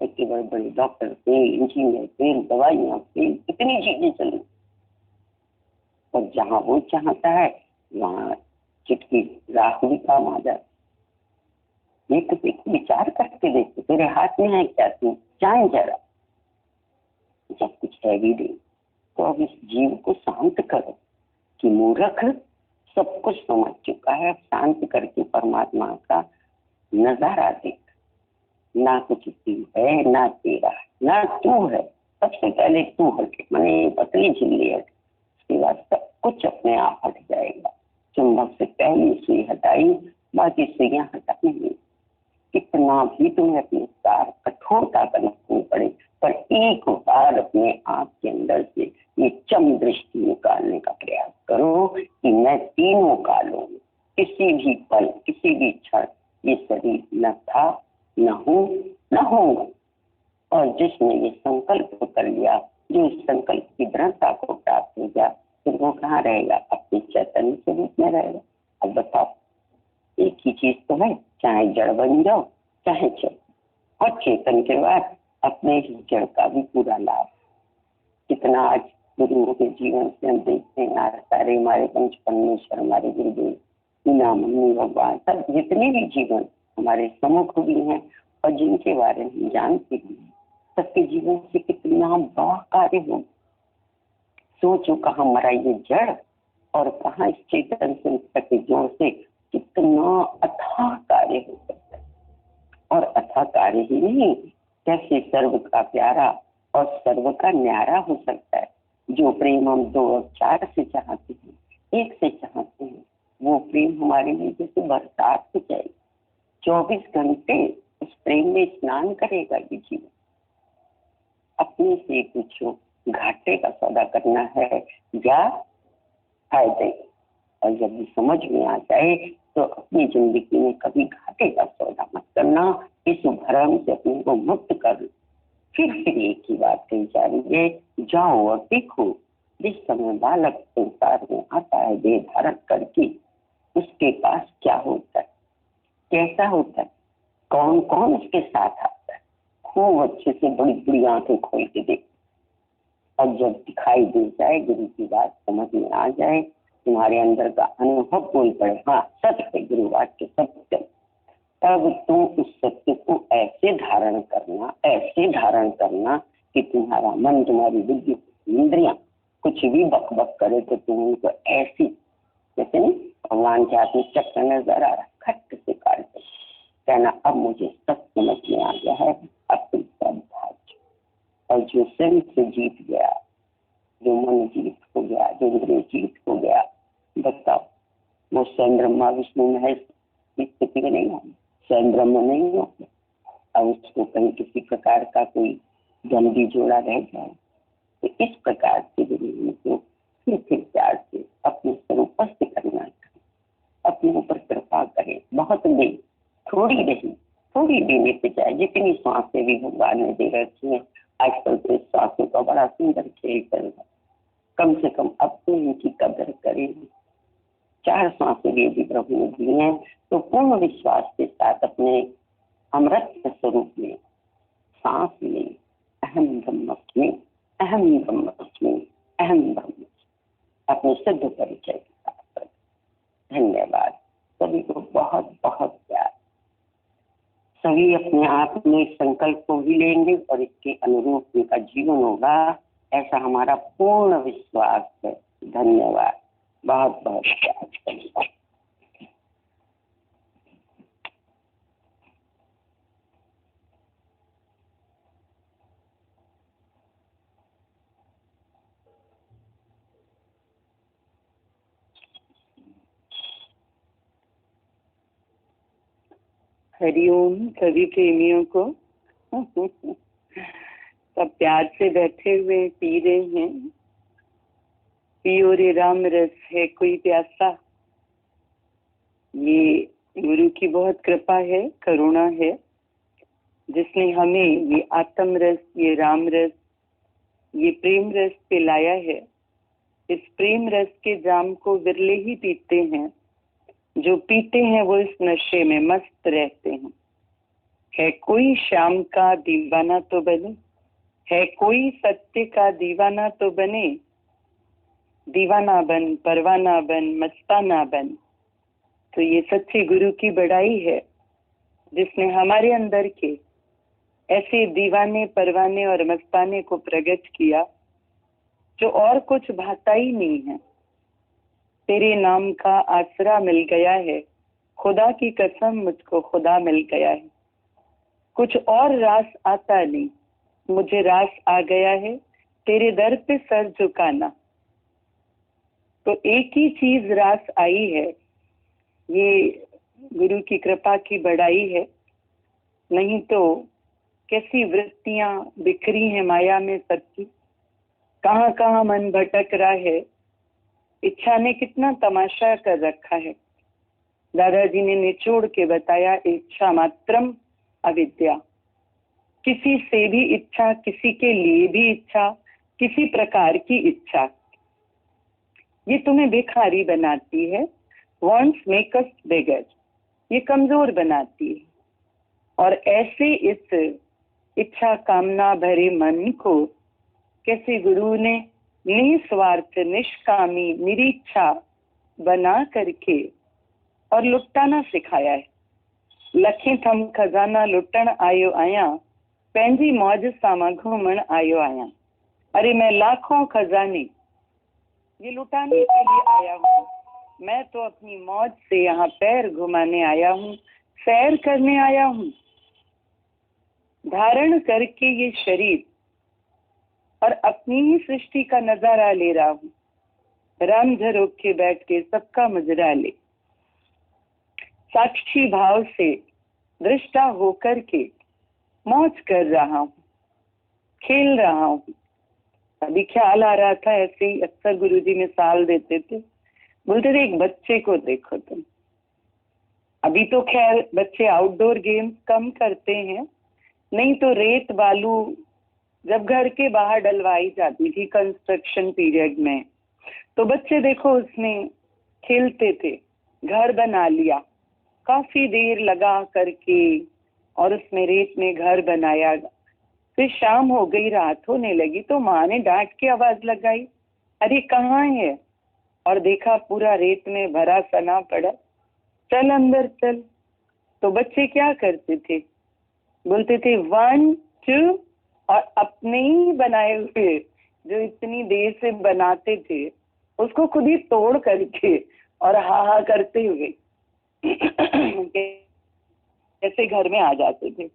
इतने बड़े बड़े डॉक्टर फेल, इंजीनियर फेल, दवाइयाँ फेल, कितनी चीजें चली, और जहाँ वो चाहता है वहाँ चिटकी राख भी काम आ जाती। एक विचार करके देखो, तेरे हाथ में है क्या, तू जान जरा, जब कुछ है भी नहीं तो अब इस जीव को शांत करो कि मूर्ख सब कुछ समझ चुका है, शांत करके परमात्मा का नजारा देख। ना कुछ तू है, ना तेरा, ना तू है, सबसे पहले तू हट, मैंने पतली झिल्ली हट, उसके बाद सब कुछ अपने आप हट जाएगा। चुंबक से पहली सुई हटाई, बाकी सुइयां हटानी नहीं। कितना भी तुम्हें अपने सार कठोरता करनी पड़े, पर एक बार अपने आप के अंदर से ये चम दृष्टि निकालने का प्रयास करो कि मैं तीनों कालों में किसी भी पल, किसी भी क्षण ये शरीर न था, न हूँ, न होऊंगा। और जिसने ये संकल्प कर लिया, जो इस संकल्प की दृढ़ता को प्राप्त हो गया, फिर वो कहाँ रहेगा, अपने चैतन्य स्वरूप में रहेगा। अब बताओ, एक ही चीज तो है, चाहे जड़ बन जाओ चाहे चेतन, और चेतन के बाद अपने ही जड़ का भी पूरा लाभ। कितना आज गुरुओं के जीवन से हम देखते हैं, सारे हमारे पंच परमेश्वर, हमारे गुरुदेव, मीना मम्मी भगवान, सब जितने भी जीवन हमारे सम्मुख भी हैं और जिनके बारे में जानते भी हैं, सबके जीवन से कितना बड़ा कार्य हो। सोचो कहाँ मरा ये जड़ और कहाँ इस चेतन संस्था के जोर से कितना अथाह कार्य हो सकता है। और अथाह कार्य ही नहीं, कैसे सर्व का प्यारा और सर्व का न्यारा हो सकता है। जो प्रेम हम 2 और 4 से चाहते हैं, 1 से चाहते हैं, वो प्रेम हमारे लिए जैसे बरसात से जाए, 24 घंटे उस प्रेम में स्नान करेगा ये जीवन। अपने से पूछो, घाटे का सौदा करना है या फायदे? और जब भी समझ में आ जाए तो अपनी जिंदगी में कभी घाटे का सौदा मत करना, इस भ्रम से अपने को मुक्त कर लो। फिर एक ही बात कही जा रही है, जाओ और देखो, जिस समय बालक संसार में आता है देह धारण करके, उसके पास क्या होता है, कैसा होता है, कौन कौन उसके साथ आता है। खूब अच्छे से बड़ी बड़ी आंखें खोल के देख, और जब दिखाई दे जाए, गुरु की बात समझ में आ जाए, तुम्हारे अंदर का अनुभव बोल पड़े, हाँ सच है गुरु वाक्य सत्य, अब तुम उस सत्य को ऐसे धारण करना कि तुम्हारा मन, तुम्हारी बुद्धि, इंद्रियां कुछ भी बक बक करे तो तुम उनको ऐसी, जैसे नहीं भगवान के हाथ में चक्कर नजर आ रहा, खट से काट दो, कहना अब मुझे सब समझ में आ गया है, अब तुम सब भाग। और जो स्वयं से जीत गया, जो मन जीत हो गया, जो इंद्रिय जीत हो गया, बताओ वो स्वयं ब्रह्मा विष्णु महेश इस स्थिति में नहीं होगा, स्वयं ब्रह्म नहीं होगा। अब उसको कहीं किसी प्रकार का कोई गंदी जोड़ा रह जाए तो इस प्रकार से को फिर प्यार से अपने स्वरूप से करना, अपने ऊपर कृपा करे। बहुत नहीं, थोड़ी नहीं, थोड़ी देने पे चाहे, जितनी सांसें भी भगवान ने दे रखी है। आजकल तो इस सांसों का बड़ा सुंदर खेल चल रहा है, कम से कम अब तो इनकी कदर करें। 4 सांसें यदि प्रभु ने दी हैं तो पूर्ण विश्वास के साथ अपने अमृत स्वरूप में सांस में अहम ब्रह्मास्मि, अहम ब्रह्मास्मि, अहम ब्रह्म, अपने सिद्ध परिचय के साथ। धन्यवाद सभी को, बहुत बहुत प्यार। सभी अपने आप में इस संकल्प को भी लेंगे और इसके अनुरूप उनका जीवन होगा, ऐसा हमारा पूर्ण विश्वास है। धन्यवाद, बहुत बहुत प्यार। हरिओम सभी प्रेमियों को। सब प्यार से बैठे हुए पी रहे हैं। पियो रे राम रस, है कोई प्यासा। ये गुरु की बहुत कृपा है, करुणा है, जिसने हमें ये आत्म रस, ये राम रस, ये प्रेम रस पिलाया है। इस प्रेम रस के जाम को विरले ही पीते हैं। जो पीते हैं वो इस नशे में मस्त रहते हैं। है कोई श्याम का दीवाना तो बने, है कोई सत्य का दीवाना तो बने। दीवाना बन, परवाना बन, मस्ताना बन। तो ये सच्चे गुरु की बड़ाई है, जिसने हमारे अंदर के ऐसे दीवाने, परवाने और मस्ताने को प्रकट किया जो और कुछ भाता ही नहीं है। तेरे नाम का आसरा मिल गया है, खुदा की कसम मुझको खुदा मिल गया है। कुछ और रास आता नहीं, मुझे रास आ गया है, तेरे दर पे सर झुकाना। तो एक ही चीज रास आई है, ये गुरु की कृपा की बड़ाई है। नहीं तो कैसी वृत्तियां बिखरी हैं माया में सबकी, कहाँ कहाँ मन भटक रहा है। इच्छा ने कितना तमाशा कर रखा है। दादाजी ने निचोड़ के बताया, इच्छा मात्रम अविद्या। किसी से भी इच्छा, किसी के लिए भी इच्छा, किसी प्रकार की इच्छा, ये तुम्हें भिखारी बनाती है। वॉन्ट्स मेक अस बेगर, ये कमजोर बनाती है। और ऐसे इस इच्छा कामना भरे मन को कैसे गुरु ने निस्वार्थ, निष्कामी, निरीच्छा बना करके और लुटाना सिखाया है। लखे थम खजाना लुटण आयो आया, पंहिंजी मौज सां घूमण आयो आया। अरे मैं लाखों खजाने ये लुटाने के लिए आया हूँ। मैं तो अपनी मौज से यहाँ पैर घुमाने आया हूँ, सैर करने आया हूँ। धारण करके ये शरीर और अपनी ही सृष्टि का नजारा ले रहा हूँ। राम झरोक के बैठ के सबका मुजरा ले, साक्षी भाव से दृष्टा होकर के मौज कर रहा हूँ, खेल रहा हूँ। अभी ख्याल आ रहा था, ऐसे ही अक्सर गुरुजी मिसाल देते थे, बोलते थे एक बच्चे को देखो तुम। अभी तो खैर बच्चे आउटडोर गेम्स कम करते हैं, नहीं तो रेत बालू जब घर के बाहर डलवाई जाती थी कंस्ट्रक्शन पीरियड में, तो बच्चे देखो उसमें खेलते थे। घर बना लिया, काफी देर लगा करके और उसमें रेत में घर बनाया। फिर शाम हो गई, रात होने लगी, तो माँ ने डांट के आवाज लगाई, अरे कहाँ है? और देखा पूरा रेत में भरा सना पड़ा। चल अंदर चल। तो बच्चे क्या करते थे, बोलते थे 1 2 और अपने ही बनाए हुए जो इतनी देर से बनाते थे उसको खुद ही तोड़ करके और हा हा करते हुए ऐसे घर में आ जाते थे।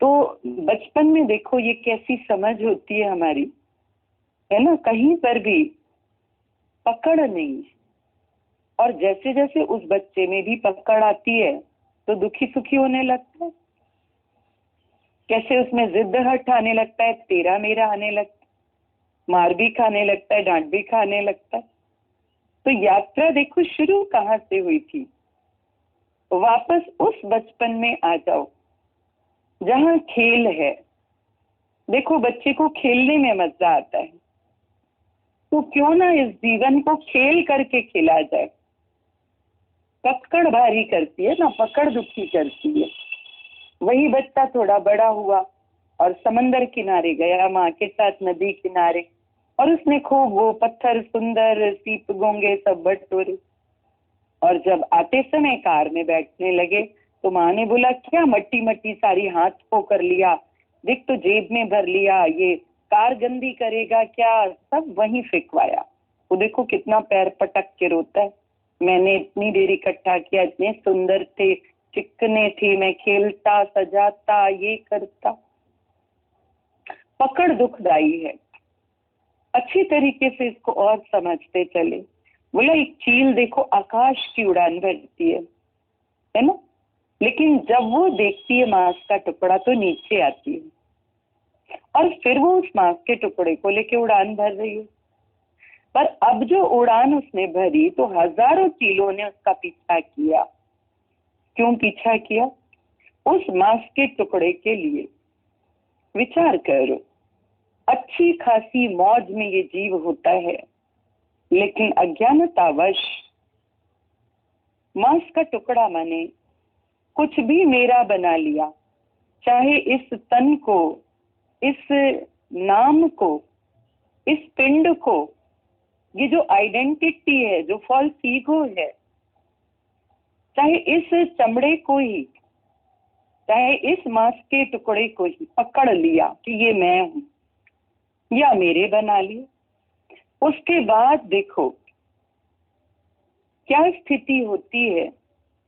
तो बचपन में देखो ये कैसी समझ होती है हमारी, है ना, कहीं पर भी पकड़ नहीं है। और जैसे जैसे उस बच्चे में भी पकड़ आती है तो दुखी सुखी होने लगता है, कैसे उसमें जिद हट आने लगता है, तेरा मेरा आने लगता है, मार भी खाने लगता है, डांट भी खाने लगता है। तो यात्रा देखो शुरू कहाँ से हुई थी, वापस उस बचपन में आ जाओ जहाँ खेल है। देखो बच्चे को खेलने में मजा आता है, तो क्यों ना इस जीवन को खेल करके खिला जाए। पकड़ भारी करती है ना, पकड़ दुखी करती है। वही बच्चा थोड़ा बड़ा हुआ और समंदर किनारे गया माँ के साथ, नदी किनारे, और उसने खूब वो पत्थर सुंदर सीप गोंगे सब बटोरे। और जब आते समय कार में बैठने लगे तो माँ ने बोला क्या मट्टी मट्टी सारी हाथ को कर लिया, देख तो जेब में भर लिया, ये कार गंदी करेगा क्या, सब वहीं फेंकवाया। वो देखो कितना पैर पटक के रोता है, मैंने इतनी देर इकट्ठा किया, इतने सुंदर थे, चिकने थे, मैं खेलता सजाता ये करता। पकड़ दुखदाई है। अच्छी तरीके से इसको और समझते चले। बोला एक चील देखो आकाश की उड़ान भरती है ना, लेकिन जब वो देखती है मांस का टुकड़ा तो नीचे आती है और फिर वो उस मांस के टुकड़े को लेके उड़ान भर रही है। पर अब जो उड़ान उसने भरी तो हजारों चीलों ने उसका पीछा किया। क्यों पीछा किया? उस मांस के टुकड़े के लिए। विचार करो, अच्छी खासी मौज में ये जीव होता है, लेकिन अज्ञानतावश मांस का टुकड़ा माने कुछ भी मेरा बना लिया, चाहे इस तन को, इस नाम को, इस पिंड को, ये जो आइडेंटिटी है, जो फॉल्स ईगो है, चाहे इस चमड़े को ही, चाहे इस मांस के टुकड़े को ही पकड़ लिया कि ये मैं हूं या मेरे बना लिया। उसके बाद देखो क्या स्थिति होती है,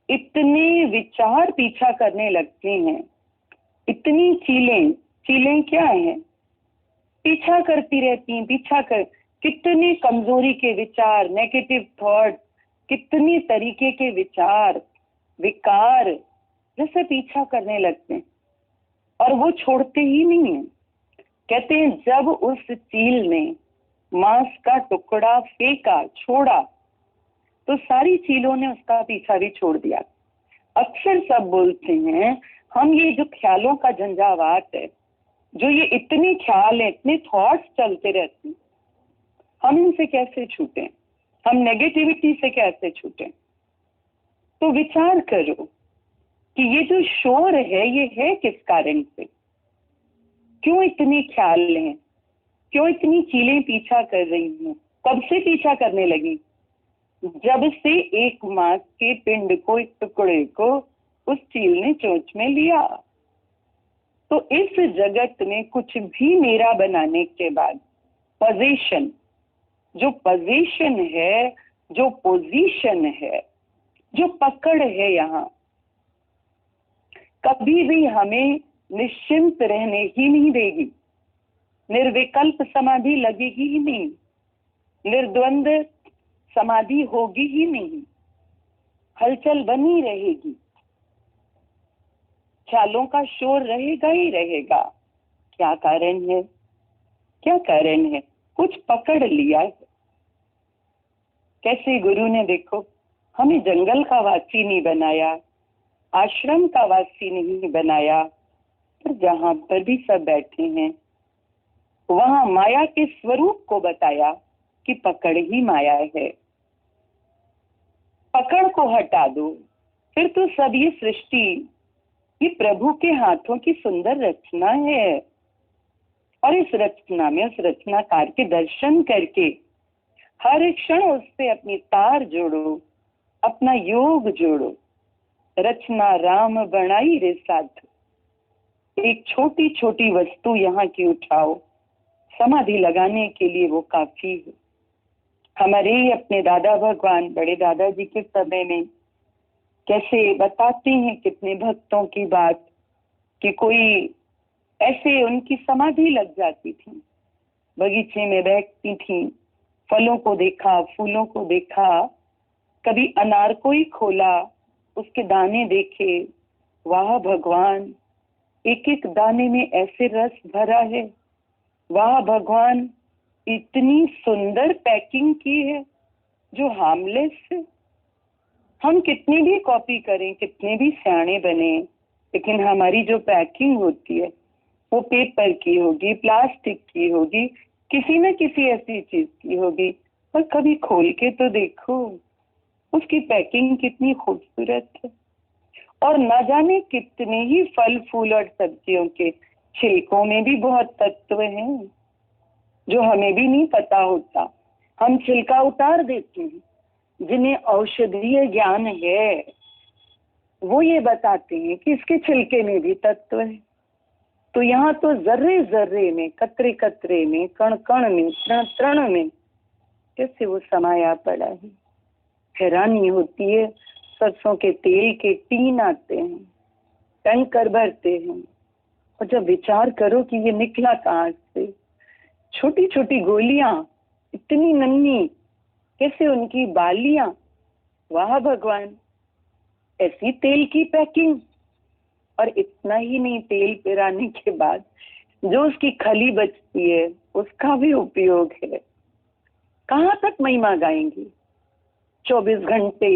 इतने विचार पीछा करने लगते हैं, इतनी चीलें क्या हैं, पीछा करती रहती हैं, पीछा कर, कितने कमजोरी के विचार, नेगेटिव थॉट, कितनी तरीके के विचार, विकार जैसे पीछा करने लगते हैं और वो छोड़ते ही नहीं है। कहते हैं जब उस चील ने मांस का टुकड़ा फेंका, छोड़ा, तो सारी चीलों ने उसका पीछा भी छोड़ दिया। अक्सर सब बोलते हैं हम ये जो ख्यालों का झंझावात है, जो ये इतने ख्याल है, इतने थॉट्स चलते रहते हैं, हम इनसे कैसे छूटें, हम नेगेटिविटी से कैसे छूटें। तो विचार करो कि ये जो शोर है ये है किस कारण से, क्यों इतने ख्याल हैं, क्यों इतनी चीलें पीछा कर रही हैं, कब से पीछा करने लगी? जब से एक मांस के पिंड को, एक टुकड़े को उस चील ने चोंच में लिया। तो इस जगत में कुछ भी मेरा बनाने के बाद पोजीशन, जो पोजीशन है, जो पोजीशन है, जो पकड़ है, यहाँ कभी भी हमें निश्चिंत रहने ही नहीं देगी। निर्विकल्प समाधि लगेगी ही नहीं, निर्द्वंद समाधि होगी ही नहीं, हलचल बनी रहेगी, ख्यालों का शोर रहेगा ही रहेगा। क्या कारण है? क्या कारण है? कुछ पकड़ लिया है। कैसे गुरु ने देखो हमें जंगल का वासी नहीं बनाया, आश्रम का वासी नहीं बनाया, पर जहां पर भी सब बैठे हैं वहां माया के स्वरूप को बताया कि पकड़ ही माया है। पकड़ को हटा दो, फिर तो सब ये सृष्टि, ये प्रभु के हाथों की सुंदर रचना है। और इस रचना में उस रचनाकार के दर्शन करके हर एक क्षण उससे अपनी तार जोड़ो, अपना योग जोड़ो। रचना राम बनाई रे साधु। एक छोटी छोटी वस्तु यहाँ की उठाओ, समाधि लगाने के लिए वो काफी है। हमारे ही अपने दादा भगवान बड़े दादाजी के समय में कैसे बताते हैं कितने भक्तों की बात, कि कोई ऐसे उनकी समाधि लग जाती थी, बगीचे में बैठती थी, फलों को देखा, फूलों को देखा, कभी अनार को ही खोला, उसके दाने देखे, वाह भगवान, एक एक दाने में ऐसे रस भरा है, वाह भगवान, इतनी सुंदर पैकिंग की है जो हार्मलेस है। हम कितनी भी कॉपी करें, कितने भी सियाने बने, लेकिन हमारी जो पैकिंग होती है वो पेपर की होगी, प्लास्टिक की होगी, किसी न किसी ऐसी चीज की होगी। और कभी खोल के तो देखो उसकी पैकिंग कितनी खूबसूरत है। और न जाने कितने ही फल फूल और सब्जियों के छिलकों में भी बहुत तत्व हैं जो हमें भी नहीं पता होता। हम छिलका उतार देते हैं, जिन्हें औषधीय ज्ञान है वो ये बताते हैं कि इसके छिलके में भी तत्व है। तो यहाँ तो जर्रे जर्रे में, कतरे कतरे में, कण कण में, तृण तृण में कैसे वो समाया पड़ा है। हैरानी होती है। सरसों के तेल के टीन आते हैं, टैंकर भरते हैं, और जब विचार करो कि ये निकला कहाँ से, छोटी छोटी गोलियां, इतनी नन्ही, कैसे उनकी बालियां, वाह भगवान, ऐसी तेल की पैकिंग। और इतना ही नहीं, तेल पिराने के बाद जो उसकी खली बचती है उसका भी उपयोग है। कहाँ तक महिमा गाएंगी? 24 घंटे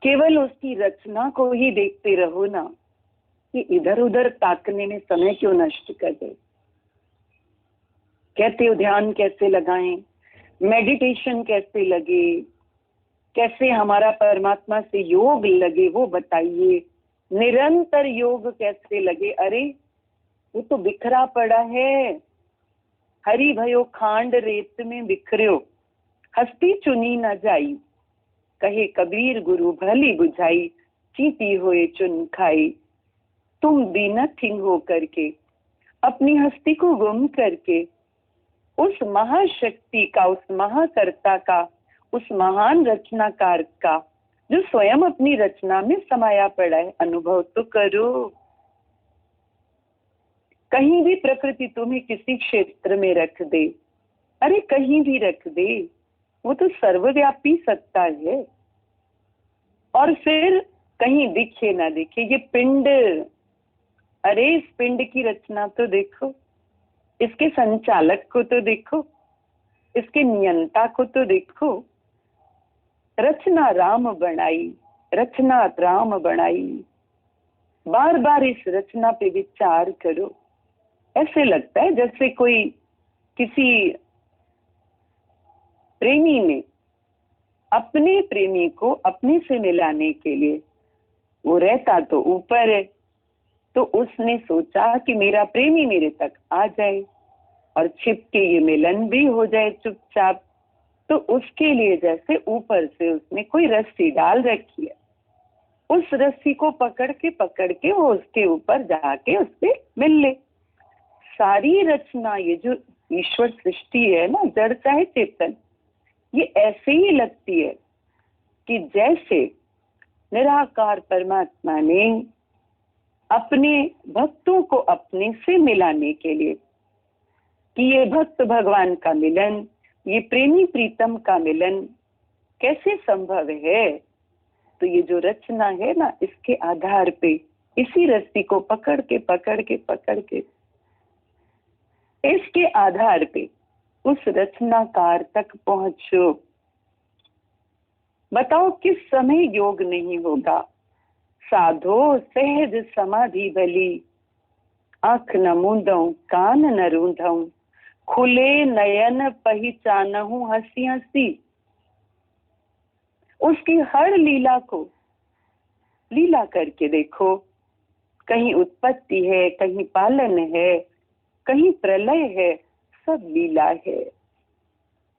केवल उसकी रचना को ही देखते रहो ना, कि इधर उधर ताकने में समय क्यों नष्ट कर दे। कहते हो ध्यान कैसे लगाएं, मेडिटेशन कैसे लगे, कैसे हमारा परमात्मा से योग लगे वो बताइए, निरंतर योग कैसे लगे। अरे वो तो बिखरा पड़ा है। हरि भयो खांड रेत में बिखरियो, हस्ती चुनी न जाई, कहे कबीर गुरु भली बुझाई, चीती होए चुन खाई। तुम भी नथिंग हो करके, अपनी हस्ती को गुम करके, उस महाशक्ति का, उस महाकर्ता का, उस महान रचनाकार का जो स्वयं अपनी रचना में समाया पड़ा है, अनुभव तो करो। कहीं भी प्रकृति तुम्हें किसी क्षेत्र में रख दे, अरे कहीं भी रख दे, वो तो सर्वव्यापी सत्ता है। और फिर कहीं दिखे ना दिखे ये पिंड, अरे इस पिंड की रचना तो देखो, इसके संचालक को तो देखो, इसके नियंता को तो देखो। रचना राम बनाई, रचना राम बनाई। बार बार इस रचना पे विचार करो। ऐसे लगता है जैसे कोई किसी प्रेमी ने अपने प्रेमी को अपने से मिलाने के लिए, वो रहता तो ऊपर है, तो उसने सोचा कि मेरा प्रेमी मेरे तक आ जाए और छिप के ये मिलन भी हो जाए चुपचाप। तो उसके लिए जैसे ऊपर से उसने कोई रस्सी डाल रखी है, उस रस्सी को पकड़ के वो उसके ऊपर जाके उससे मिल ले। सारी रचना, ये जो ईश्वर सृष्टि है ना, जड़ चाहे चेतन, ये ऐसे ही लगती है कि जैसे निराकार परमात्मा ने अपने भक्तों को अपने से मिलाने के लिए, कि ये भक्त भगवान का मिलन, ये प्रेमी प्रीतम का मिलन कैसे संभव है। तो ये जो रचना है ना, इसके आधार पे, इसी रस्सी को पकड़ के इसके आधार पे उस रचनाकार तक पहुंचो। बताओ किस समय योग नहीं होगा। साधो सहज समाधि भली, आंख न मूंदऊं कान न रूंधऊं, खुले नयन पहचानहूं हंसी हंसी। उसकी हर लीला को लीला करके देखो। कहीं उत्पत्ति है, कहीं पालन है, कहीं प्रलय है, सब लीला है।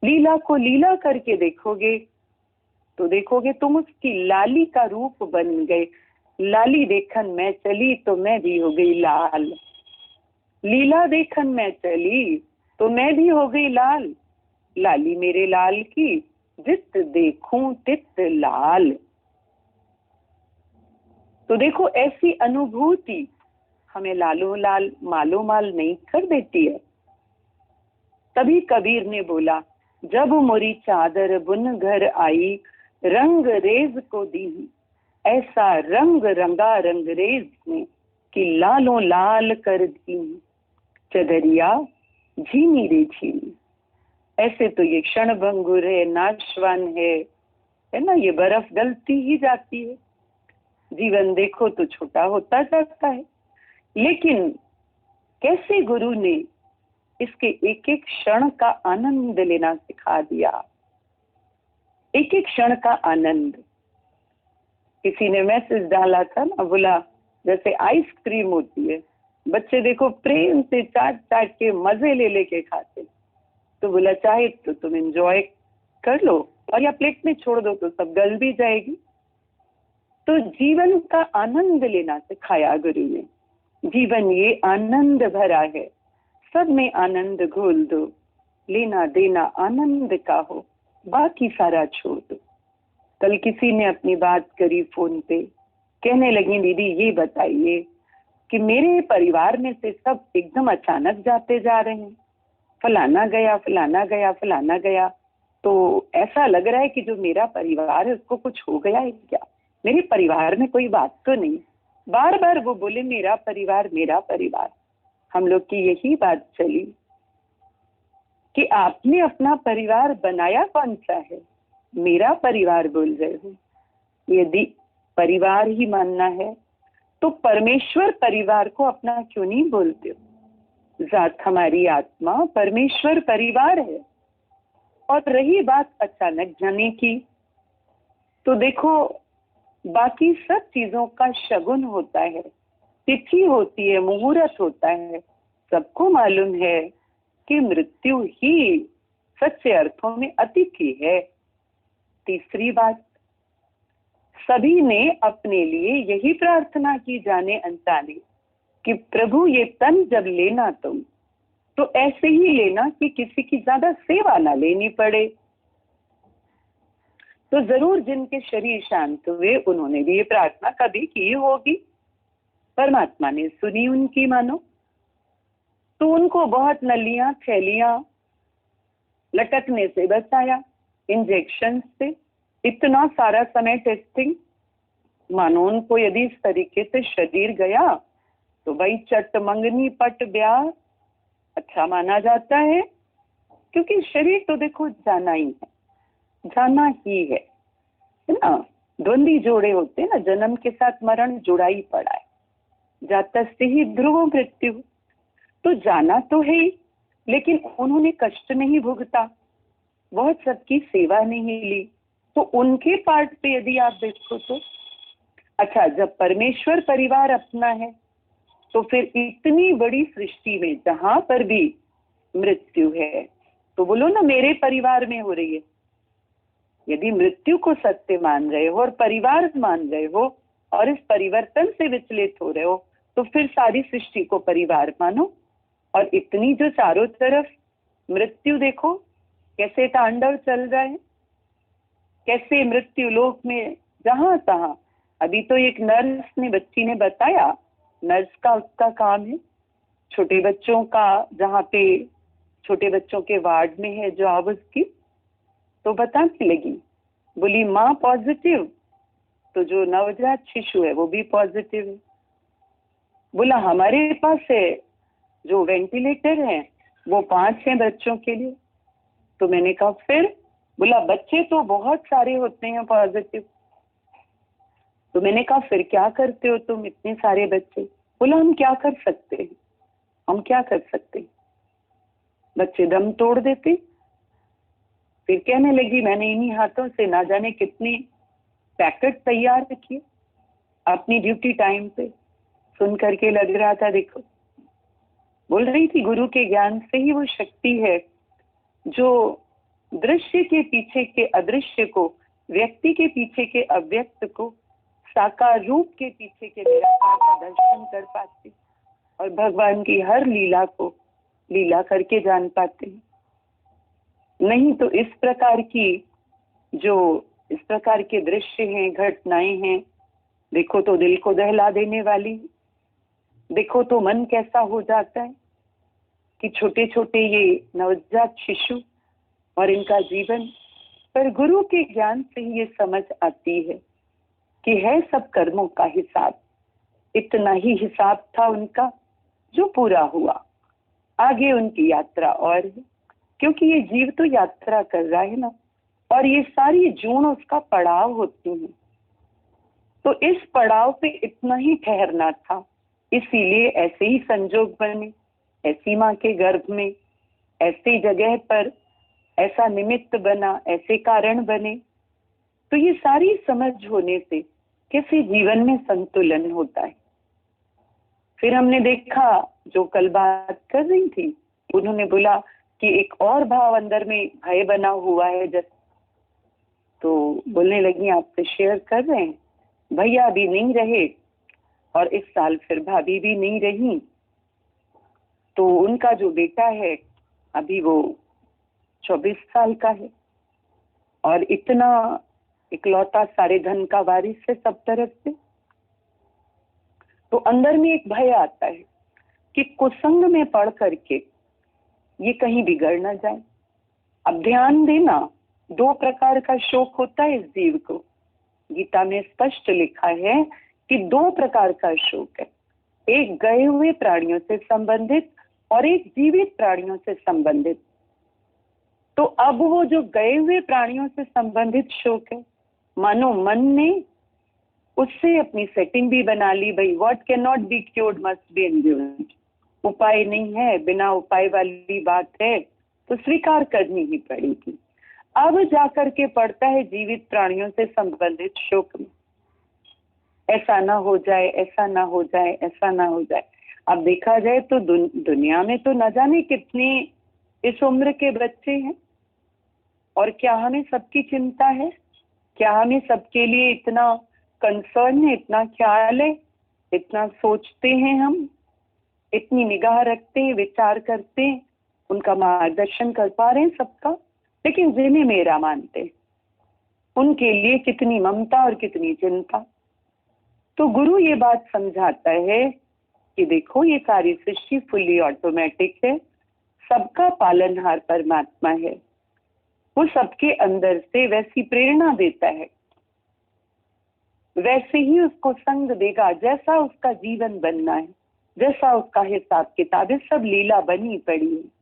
लीला को लीला करके देखोगे तो देखोगे तुम उसकी लाली का रूप बन गए। लाली देखन मैं चली तो मैं भी हो गई लाल, लीला देखन मैं चली तो मैं भी हो गई लाल, लाली मेरे लाल की जित देखूं तित लाल। तो देखो ऐसी अनुभूति हमें लालो लाल मालो माल नहीं कर देती है। तभी कबीर ने बोला, जब मोरी चादर बुन घर आई, रंग रेज को दी, ऐसा रंग रंगा रंगरेज ने कि लालों लाल कर दी, चदरिया झीनी रे झीनी। ऐसे तो ये क्षण भंगुर है, नाशवान है ना, ये बर्फ गलती ही जाती है। जीवन देखो तो छोटा होता जाता है, लेकिन कैसे गुरु ने इसके एक एक क्षण का आनंद लेना सिखा दिया, एक एक क्षण का आनंद। किसी ने मैसेज डाला था ना, बोला जैसे आइसक्रीम होती है, बच्चे देखो प्रेम से चाट चाट के मजे ले लेके खाते, तो बोला चाहे तो तुम एंजॉय कर लो और या प्लेट में छोड़ दो तो सब गल भी जाएगी। तो जीवन का आनंद लेना सिखाया गुरु ने। जीवन ये आनंद भरा है, सब में आनंद घोल दो, लेना देना आनंद का हो, बाकी सारा छोड़ दो। कल किसी ने अपनी बात करी फोन पे, कहने लगी दीदी ये बताइए कि मेरे परिवार में से सब एकदम अचानक जाते जा रहे हैं, फलाना गया फलाना गया फलाना गया, तो ऐसा लग रहा है कि जो मेरा परिवार है उसको कुछ हो गया है क्या, मेरे परिवार में कोई बात तो नहीं। बार बार वो बोले मेरा परिवार मेरा परिवार। हम लोग की यही बात चली कि आपने अपना परिवार बनाया कौन सा है, मेरा परिवार बोल रहे हो। यदि परिवार ही मानना है तो परमेश्वर परिवार को अपना क्यों नहीं बोलते हो। जात हमारी आत्मा परमेश्वर परिवार है। और रही बात अचानक जाने की, तो देखो बाकी सब चीजों का शगुन होता है, तिथि होती है, मुहूर्त होता है। सबको मालूम है कि मृत्यु ही सच्चे अर्थों में अतिथि है। तीसरी बात, सभी ने अपने लिए यही प्रार्थना की जाने अनजाने कि प्रभु ये तन जब लेना तुम तो ऐसे ही लेना कि किसी की ज्यादा सेवा ना लेनी पड़े। तो जरूर जिनके शरीर शांत हुए उन्होंने भी ये प्रार्थना कभी की होगी, परमात्मा ने सुनी उनकी मानो, तो उनको बहुत नलियां थैलियां लटकने से बचाया, इंजेक्शन से, इतना सारा समय टेस्टिंग। मानो उनको यदि इस तरीके से शरीर गया तो भाई चट मंगनी पट ब्याह अच्छा माना जाता है, क्योंकि शरीर तो देखो जाना ही है, जाना ही है ना। द्वंद्वी जोड़े होते हैं ना, जन्म के साथ मरण जुड़ा ही पड़ा है, जातस्य ही ध्रुव मृत्यु। तो जाना तो है ही, लेकिन उन्होंने कष्ट नहीं भुगता, बहुत सबकी सेवा नहीं ली। तो उनके पार्ट पे यदि आप देखो तो अच्छा, जब परमेश्वर परिवार अपना है तो फिर इतनी बड़ी सृष्टि में जहां पर भी मृत्यु है, तो बोलो ना मेरे परिवार में हो रही है। यदि मृत्यु को सत्य मान रहे हो और परिवार मान रहे हो और इस परिवर्तन से विचलित हो रहे हो, तो फिर सारी सृष्टि को परिवार मानो। और इतनी जो चारों तरफ मृत्यु देखो कैसे तांडव चल रहा है, कैसे मृत्यु लोक में जहां तहां। अभी तो एक नर्स ने, बच्ची ने बताया, नर्स का उसका काम है छोटे बच्चों का, जहाँ पे छोटे बच्चों के वार्ड में है जॉब उसकी, तो बताने लगी, बोली माँ पॉजिटिव तो जो नवजात शिशु है वो भी पॉजिटिव है। बोला हमारे पास है जो वेंटिलेटर है वो 5 हैं बच्चों के लिए। तो मैंने कहा फिर? बोला बच्चे तो बहुत सारे होते हैं पॉजिटिव। तो मैंने कहा फिर क्या करते हो तुम, इतने सारे बच्चे? बोला हम क्या कर सकते हैं, हम क्या कर सकते हैं, बच्चे दम तोड़ देते। फिर कहने लगी मैंने इन्हीं हाथों से ना जाने कितनी पैकेट तैयार किए अपनी ड्यूटी टाइम पे। सुन करके लग रहा था, देखो बोल रही थी गुरु के ज्ञान से ही वो शक्ति है जो दृश्य के पीछे के अदृश्य को, व्यक्ति के पीछे के अव्यक्त को साकार रूप के पीछे के निराकार का दर्शन कर पाते और भगवान की हर लीला को लीला करके जान पाते हैं। नहीं तो इस प्रकार के दृश्य हैं, घटनाएं हैं, देखो तो दिल को दहला देने वाली, देखो तो मन कैसा हो जाता है कि छोटे छोटे ये नवजात शिशु और इनका जीवन, पर गुरु के ज्ञान से ही ये समझ आती है कि है सब कर्मों का हिसाब, इतना ही हिसाब था उनका जो पूरा हुआ, आगे उनकी यात्रा और है, क्योंकि ये जीव तो यात्रा कर रहा है ना, और ये सारी जून उसका पड़ाव होती है। तो इस पड़ाव पे इतना ही ठहरना था, इसीलिए ऐसे ही संजोग बने, ऐसी माँ के गर्भ में, ऐसी जगह पर ऐसा निमित्त बना, ऐसे कारण बने। तो ये सारी समझ होने से किसी जीवन में संतुलन होता है। फिर हमने देखा, जो कल बात कर रही थी, उन्होंने बोला कि एक और भाव अंदर में भय बना हुआ है, जैसे तो बोलने लगी आपसे शेयर कर रहे हैं, भैया अभी नहीं रहे और इस साल फिर भाभी भी नहीं रही, तो उनका जो बेटा है अभी वो 24 साल का है और इतना इकलौता सारे धन का वारिस है सब तरफ से। तो अंदर में एक भय आता है कि कुसंग में पढ़ करके ये कहीं बिगड़ ना जाए। अब ध्यान देना, 2 प्रकार का शोक होता है इस जीव को। गीता में स्पष्ट लिखा है कि 2 प्रकार का शोक है, एक गए हुए प्राणियों से संबंधित और एक जीवित प्राणियों से संबंधित। तो अब वो जो गए हुए प्राणियों से संबंधित शोक है, मानो मन ने उससे अपनी सेटिंग भी बना ली, भाई what can not be cured must be endured, उपाय नहीं है, बिना उपाय वाली बात है तो स्वीकार करनी ही पड़ेगी। अब जाकर के पड़ता है जीवित प्राणियों से संबंधित शोक में, ऐसा ना हो जाए, ऐसा ना हो जाए, ऐसा ना हो जाए। अब देखा जाए तो दुनिया में तो न जाने कितने इस उम्र के बच्चे हैं, और क्या हमें सबकी चिंता है? क्या हमें सबके लिए इतना कंसर्न है, इतना ख्याल है, इतना सोचते हैं हम, इतनी निगाह रखते हैं, विचार करते हैं, उनका मार्गदर्शन कर पा रहे हैं सबका? लेकिन जिन्हें मेरा मानते हैं उनके लिए कितनी ममता और कितनी चिंता। तो गुरु ये बात समझाता है कि देखो ये सारी सृष्टि फुल्ली ऑटोमेटिक है, सबका पालनहार परमात्मा है, वो सबके अंदर से वैसी प्रेरणा देता है, वैसे ही उसको संग देगा जैसा उसका जीवन बनना है, जैसा उसका हिसाब किताब है, सब लीला बनी पड़ी है,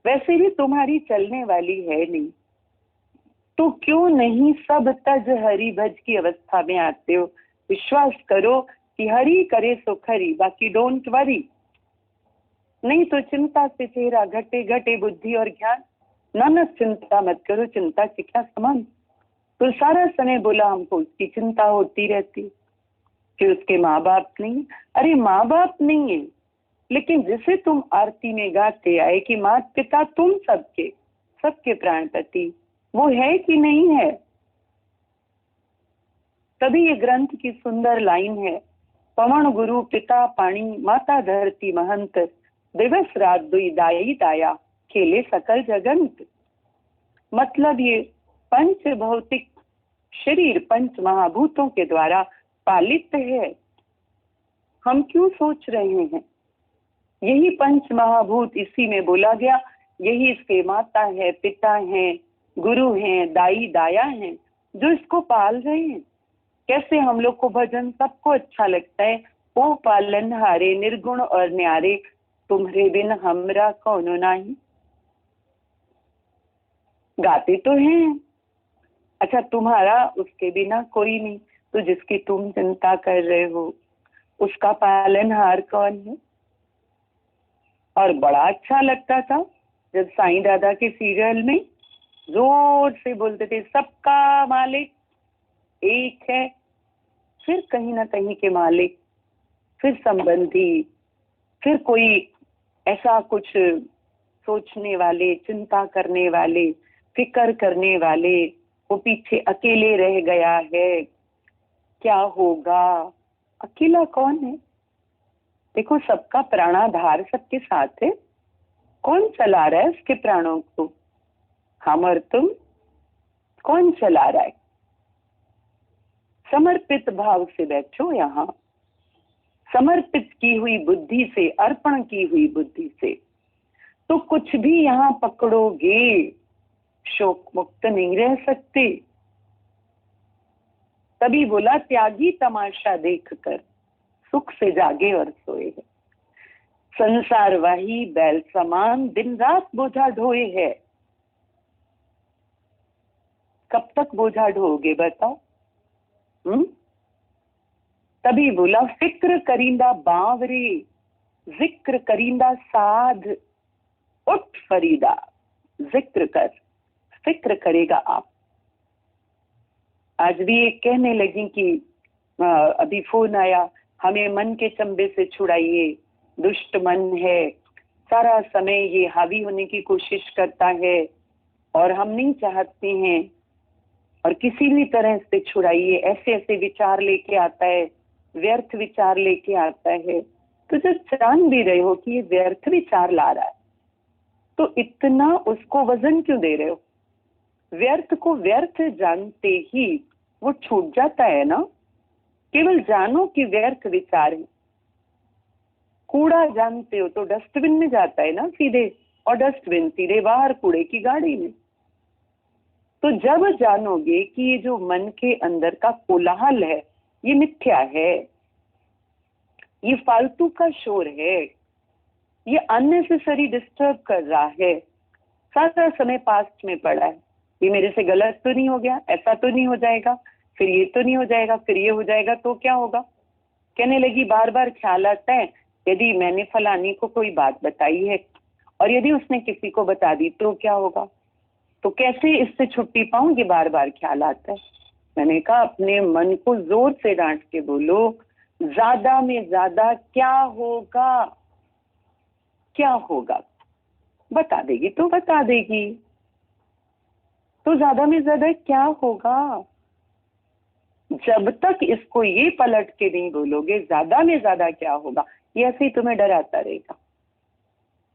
वैसे भी तुम्हारी चलने वाली है नहीं। तो क्यों नहीं सब तज हरि भज की अवस्था में आते हो? विश्वास करो कि हरि करे सो खरी, बाकी डोंट वरी। नहीं तो चिंता से चेहरा घटे घटे बुद्धि और ज्ञान, नाना चिंता मत करो, चिंता से क्या समान। तो सारा समय बोला हमको उसकी चिंता होती रहती कि उसके माँ बाप नहीं। अरे माँ बाप नहीं है, लेकिन जिसे तुम आरती में गाते आए कि माता पिता तुम सबके प्राणपति, वो है कि नहीं है? तभी ये ग्रंथ की सुंदर लाइन है, पवन गुरु पिता पानी माता धरती महंत, दिवस रात दुई दाई दाया खेले सकल जगंत। मतलब ये पंच भौतिक शरीर 5 महाभूतों के द्वारा पालित है। हम क्यों सोच रहे हैं? यही 5 महाभूत, इसी में बोला गया, यही इसके माता है, पिता है, गुरु हैं, दाई दाया हैं, जो इसको पाल रहे हैं। कैसे हम लोग को भजन सबको अच्छा लगता है, ओ पालन हारे निर्गुण और न्यारे, तुम्हारे बिन हमरा कौनो नहीं। गाते तो हैं, अच्छा तुम्हारा उसके बिना कोई नहीं, तो जिसकी तुम चिंता कर रहे हो उसका पालनहार कौन है? और बड़ा अच्छा लगता था जब साईं दादा के सीरियल में जोर से बोलते थे, सबका मालिक एक है, फिर कहीं ना कहीं के मालिक, फिर संबंधी, फिर कोई ऐसा कुछ सोचने वाले, चिंता करने वाले, फिक्र करने वाले, वो पीछे अकेले रह गया है। क्या होगा। अकेला कौन है? देखो, सबका प्राणाधार सबके साथ है। कौन चला रहा है उसके प्राणों को? हम और तुम। कौन चला रहा है? समर्पित भाव से बैठो यहाँ, समर्पित की हुई बुद्धि से, अर्पण की हुई बुद्धि से। तो कुछ भी यहाँ पकड़ोगे, शोक मुक्त नहीं रह सकते। तभी बोला, त्यागी तमाशा देखकर सुख से जागे और सोए है। संसार वाही बैल समान दिन रात बोझा ढोए है। कब तक बोझा ढोगे बताओ? तभी बोला, फिक्र करींदा बावरे, जिक्र करींदा साध, उठ फरीदा, जिक्र कर। फिक्र करेगा आप। आज भी एक कहने लगी कि अभी फोन आया, हमें मन के चंबे से छुड़ाइए, दुष्ट मन है, सारा समय ये हावी होने की कोशिश करता है और हम नहीं चाहते हैं, और किसी भी तरह से छुड़ाइए। ऐसे ऐसे विचार लेके आता है, व्यर्थ विचार लेके आता है। तो जब जान भी रहे हो कि ये व्यर्थ विचार ला रहा है, तो इतना उसको वजन क्यों दे रहे हो? व्यर्थ को व्यर्थ जानते ही वो छूट जाता है ना। केवल जानो कि व्यर्थ विचार है। कूड़ा जानते हो तो डस्टबिन में जाता है ना सीधे, और डस्टबिन सीधे बाहर कूड़े की गाड़ी में। तो जब जानोगे कि ये जो मन के अंदर का कोलाहल है ये मिथ्या है, ये फालतू का शोर है, ये अननेसेसरी डिस्टर्ब कर रहा है, सारा समय पास्ट में पड़ा है, ये मेरे से गलत तो नहीं हो गया, ऐसा तो नहीं हो जाएगा, फिर ये तो नहीं हो जाएगा, फिर ये हो जाएगा तो क्या होगा। कहने लगी, बार बार ख्याल आता है, यदि मैंने फलानी को कोई बात बताई है और यदि उसने किसी को बता दी तो क्या होगा, तो कैसे इससे छुट्टी पाऊं? ये बार बार ख्याल आता है। मैंने कहा, अपने मन को जोर से डांट के बोलो, ज्यादा में ज्यादा क्या होगा? क्या होगा? बता देगी तो बता देगी, तो ज्यादा में ज्यादा क्या होगा? जब तक इसको ये पलट के नहीं बोलोगे ज्यादा में ज्यादा क्या होगा, ये ऐसे ही तुम्हें डराता रहेगा,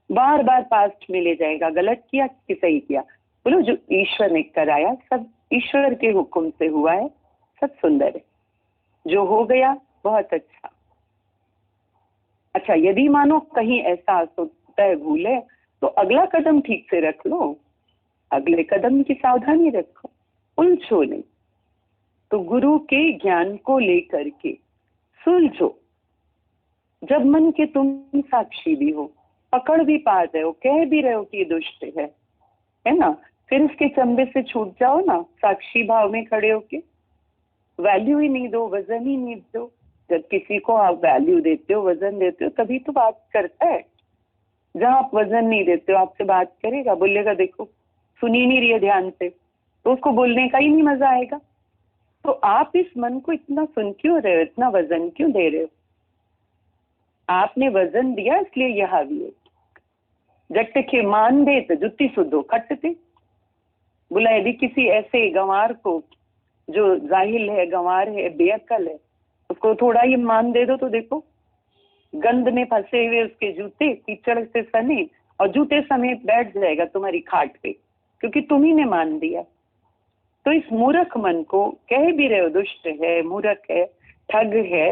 बार बार पास्ट में ले जाएगा। गलत किया कि सही किया? बोलो, जो ईश्वर ने कराया सब ईश्वर के हुक्म से हुआ है, सब सुंदर है, जो हो गया बहुत अच्छा। अच्छा, यदि मानो कहीं ऐसा होता है, भूल है, तो अगला कदम ठीक से रख लो, अगले कदम की सावधानी रखो, उलझो नहीं। तो गुरु के ज्ञान को लेकर के सुलझो। जब मन के तुम साक्षी भी हो, पकड़ भी पा रहे हो, कह भी रहे हो कि ये दुष्ट है ना, फिर इसके चंबे से छूट जाओ ना, साक्षी भाव में खड़े होके। वैल्यू ही नहीं दो, वजन ही नहीं दो। जब किसी को आप वैल्यू देते हो, वजन देते हो, तभी तो बात करता है। जहां आप वजन नहीं देते हो, आपसे बात करेगा, बोलेगा देखो सुनी नहीं रही है ध्यान से, तो उसको बोलने का ही नहीं मजा आएगा। तो आप इस मन को इतना सुन क्यों रहे हो, इतना वजन क्यों दे रहे हो? आपने वजन दिया इसलिए यह हावी है। जट के मान दे तो जुत्ती सुधो खटते। बोला, यदि किसी ऐसे गंवार को, जो जाहिल है, गंवार है, बेअक्ल है, उसको थोड़ा ही मान दे दो तो देखो, गंद में फंसे हुए उसके जूते कीचड़ से सने और जूते समेत बैठ जाएगा तुम्हारी खाट पे, क्योंकि तुम्ही ने मान दिया। तो इस मूर्ख मन को कह भी रहे हो दुष्ट है, मूर्ख है, ठग है,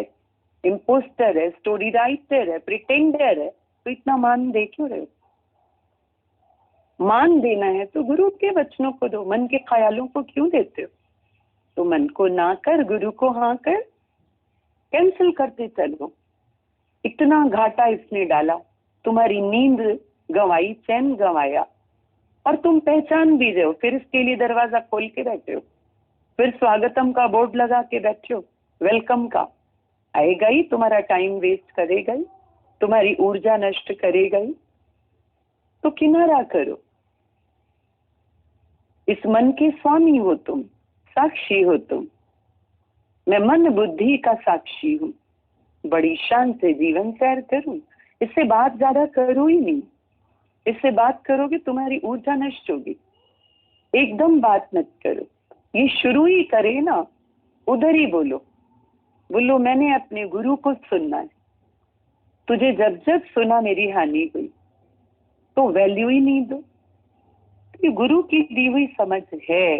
इम्पोस्टर है, स्टोरी राइटर है, प्रिटेंडर है, तो इतना मान दे क्यों रहे हो? मान देना है तो गुरु के वचनों को दो, मन के ख्यालों को क्यों देते हो? तो मन को ना कर, गुरु को हाँ कर, कैंसिल करते चलो। इतना घाटा इसने डाला, तुम्हारी नींद गंवाई, चैन गंवाया, और तुम पहचान भी रहे हो, फिर इसके लिए दरवाजा खोल के बैठे हो, फिर स्वागतम का बोर्ड लगा के बैठे हो, वेलकम का। आएगा ही, तुम्हारा टाइम वेस्ट करेगा ही, तुम्हारी ऊर्जा नष्ट करेगा ही, तो किनारा करो। इस मन के स्वामी हो तुम, साक्षी हो तुम। मैं मन बुद्धि का साक्षी हूं, बड़ी शान से जीवन सैर करूं, इससे बात ज्यादा करो ही नहीं। इससे बात करोगे तुम्हारी ऊर्जा नष्ट होगी। एकदम बात मत करो, ये शुरू ही करे ना, उधर ही बोलो, बोलो मैंने अपने गुरु को सुनना है। तुझे जब जब सुना मेरी हानि हुई, तो वैल्यू ही नहीं दो। तो ये गुरु की दी हुई समझ है,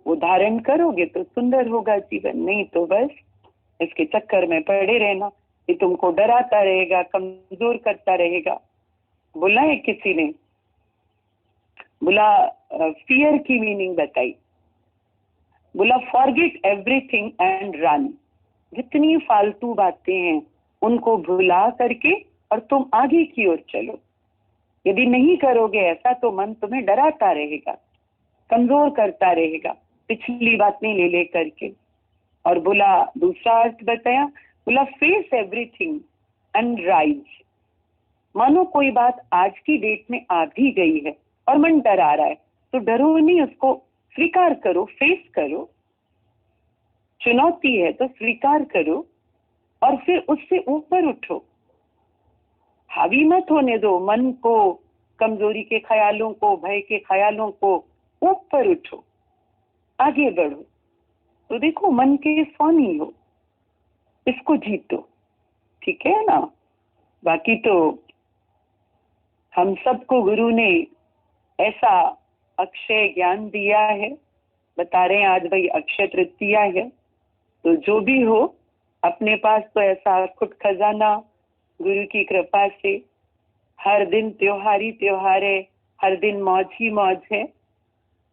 वो धारण करोगे तो सुंदर होगा जीवन, नहीं तो बस इसके चक्कर में पड़े रहना। ये तुमको डराता रहेगा, कमजोर करता रहेगा। बोला है किसी ने, बोला फियर की मीनिंग बताई, बोला फॉरगेट एवरीथिंग एंड रन। जितनी फालतू बातें हैं उनको भुला करके और तुम आगे की ओर चलो। यदि नहीं करोगे ऐसा तो मन तुम्हें डराता रहेगा, कमजोर करता रहेगा, पिछली बातें ले ले करके। और बोला दूसरा अर्थ बताया, बोला फेस एवरीथिंग एंड राइज। मानो कोई बात आज की डेट में आ भी गई है और मन डरा रहा है, तो डरो नहीं, उसको स्वीकार करो, फेस करो। चुनौती है तो स्वीकार करो और फिर उससे ऊपर उठो। हावी मत होने दो मन को, कमजोरी के ख्यालों को, भय के ख्यालों को। ऊपर उठो, आगे बढ़ो। तो देखो मन के स्वामी हो, इसको जीतो, ठीक है ना। बाकी तो हम सबको गुरु ने ऐसा अक्षय ज्ञान दिया है। बता रहे हैं आज भाई अक्षय तृतीया है, तो जो भी हो अपने पास तो ऐसा अखुट खजाना गुरु की कृपा से हर दिन त्योहार ही त्योहार है, हर दिन मौज ही मौज है।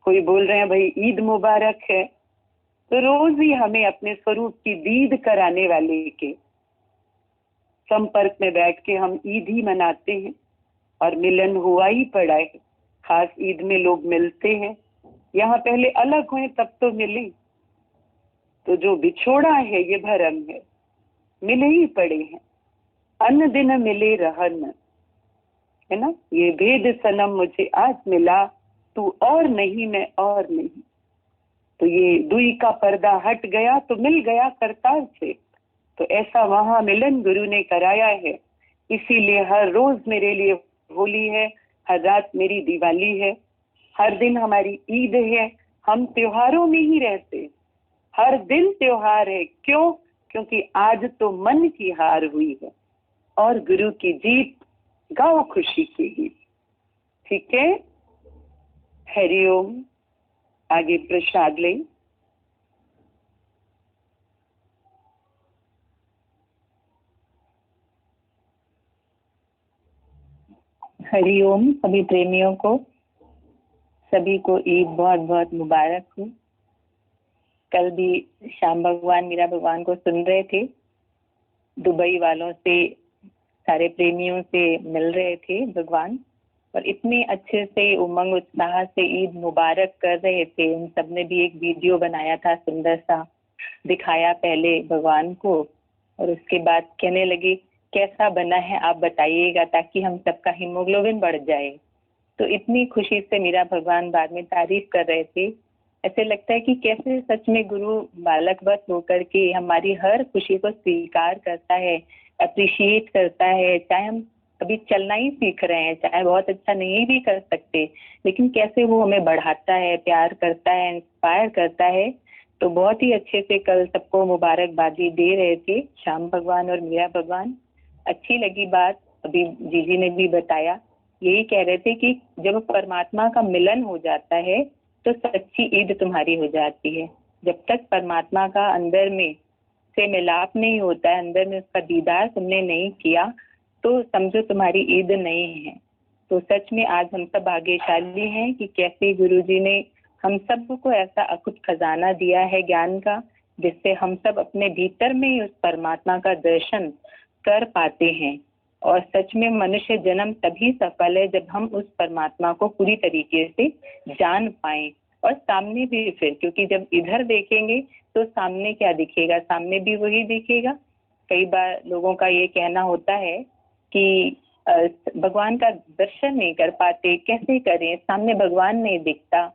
कोई बोल रहे हैं भाई ईद मुबारक है, तो रोज ही हमें अपने स्वरूप की दीद कराने वाले के संपर्क में बैठ के हम ईद ही मनाते हैं। और मिलन हुआ ही पड़ा है, खास ईद में लोग मिलते हैं। यहाँ पहले अलग हुए तब तो मिले, तो जो बिछोड़ा है ये भरम है, मिले ही पड़े हैं। अन्न दिन मिले रहन, है ना। ये भेद सनम मुझे आज मिला, तू और नहीं मैं और नहीं। तो ये दुई का पर्दा हट गया तो मिल गया करतार से। तो ऐसा वहां मिलन गुरु ने कराया है। इसीलिए हर रोज मेरे लिए होली है, हर रात मेरी दिवाली है, हर दिन हमारी ईद है। हम त्योहारों में ही रहते, हर दिन त्योहार है। क्यों? क्योंकि आज तो मन की हार हुई है और गुरु की जीत, गाओ खुशी की गीत। ठीक है, हरिओम। आगे प्रसाद लें। हरिओम। सभी प्रेमियों को, सभी को ईद बहुत बहुत मुबारक हो। कल भी श्याम भगवान, मीरा भगवान को सुन रहे थे, दुबई वालों से, सारे प्रेमियों से मिल रहे थे भगवान, और इतने अच्छे से उमंग उत्साह से ईद मुबारक कर रहे थे। उन सब ने भी एक वीडियो बनाया था, सुंदर सा दिखाया पहले भगवान को, और उसके बाद कहने लगे कैसा बना है आप बताइएगा, ताकि हम सबका हीमोग्लोबिन बढ़ जाए। तो इतनी खुशी से मीरा भगवान बाद में तारीफ कर रहे थे। ऐसे लगता है कि कैसे सच में गुरु बालकवत होकर के हमारी हर खुशी को स्वीकार करता है, अप्रिशिएट करता है। चाहे हम अभी चलना ही सीख रहे हैं, चाहे बहुत अच्छा नहीं भी कर सकते, लेकिन कैसे वो हमें बढ़ाता है, प्यार करता है, इंस्पायर करता है। तो बहुत ही अच्छे से कल सबको मुबारकबादी दे रहे थे श्याम भगवान और मीरा भगवान। अच्छी लगी बात, अभी जीजी ने भी बताया, यही कह रहे थे कि जब परमात्मा का मिलन हो जाता है तो सच्ची ईद तुम्हारी हो जाती है। जब तक परमात्मा का अंदर में से मिलाप नहीं होता है, अंदर में उसका दीदार तुमने नहीं किया, तो समझो तुम्हारी ईद नहीं है। तो सच में आज हम सब भाग्यशाली हैं कि कैसे गुरुजी ने हम सबको ऐसा अकुट खजाना दिया है ज्ञान का, जिससे हम सब अपने भीतर में ही उस परमात्मा का दर्शन कर पाते हैं। और सच में मनुष्य जन्म तभी सफल है जब हम उस परमात्मा को पूरी तरीके से जान पाएं। और सामने भी फिर, क्योंकि जब इधर देखेंगे तो सामने क्या दिखेगा, सामने भी वही दिखेगा। कई बार लोगों का ये कहना होता है कि भगवान का दर्शन नहीं कर पाते, कैसे करें, सामने भगवान नहीं दिखता।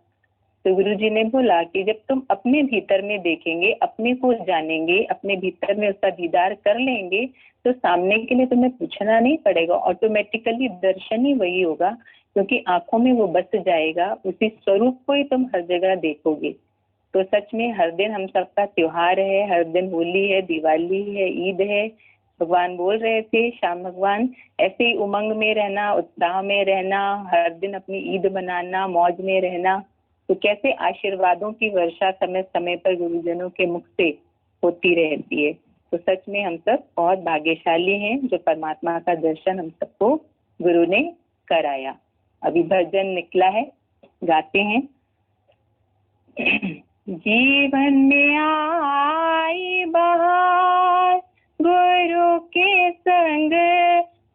तो गुरुजी ने बोला कि जब तुम अपने भीतर में देखेंगे, अपने को जानेंगे, अपने भीतर में उसका दीदार कर लेंगे, तो सामने के लिए तुम्हें पूछना नहीं पड़ेगा, ऑटोमेटिकली दर्शन ही वही होगा, क्योंकि आंखों में वो बस जाएगा, उसी स्वरूप को ही तुम हर जगह देखोगे। तो सच में हर दिन हम सबका त्योहार है, हर दिन होली है, दिवाली है, ईद है। भगवान बोल रहे थे, श्याम भगवान, ऐसे ही उमंग में रहना, उत्साह में रहना, हर दिन अपनी ईद मनाना, मौज में रहना। तो कैसे आशीर्वादों की वर्षा समय समय पर गुरुजनों के मुख से होती रहती है। तो सच में हम सब बहुत भाग्यशाली हैं जो परमात्मा का दर्शन हम सबको गुरु ने कराया। अभी भजन निकला है, गाते हैं। जीवन में आई बहार, गुरु के संग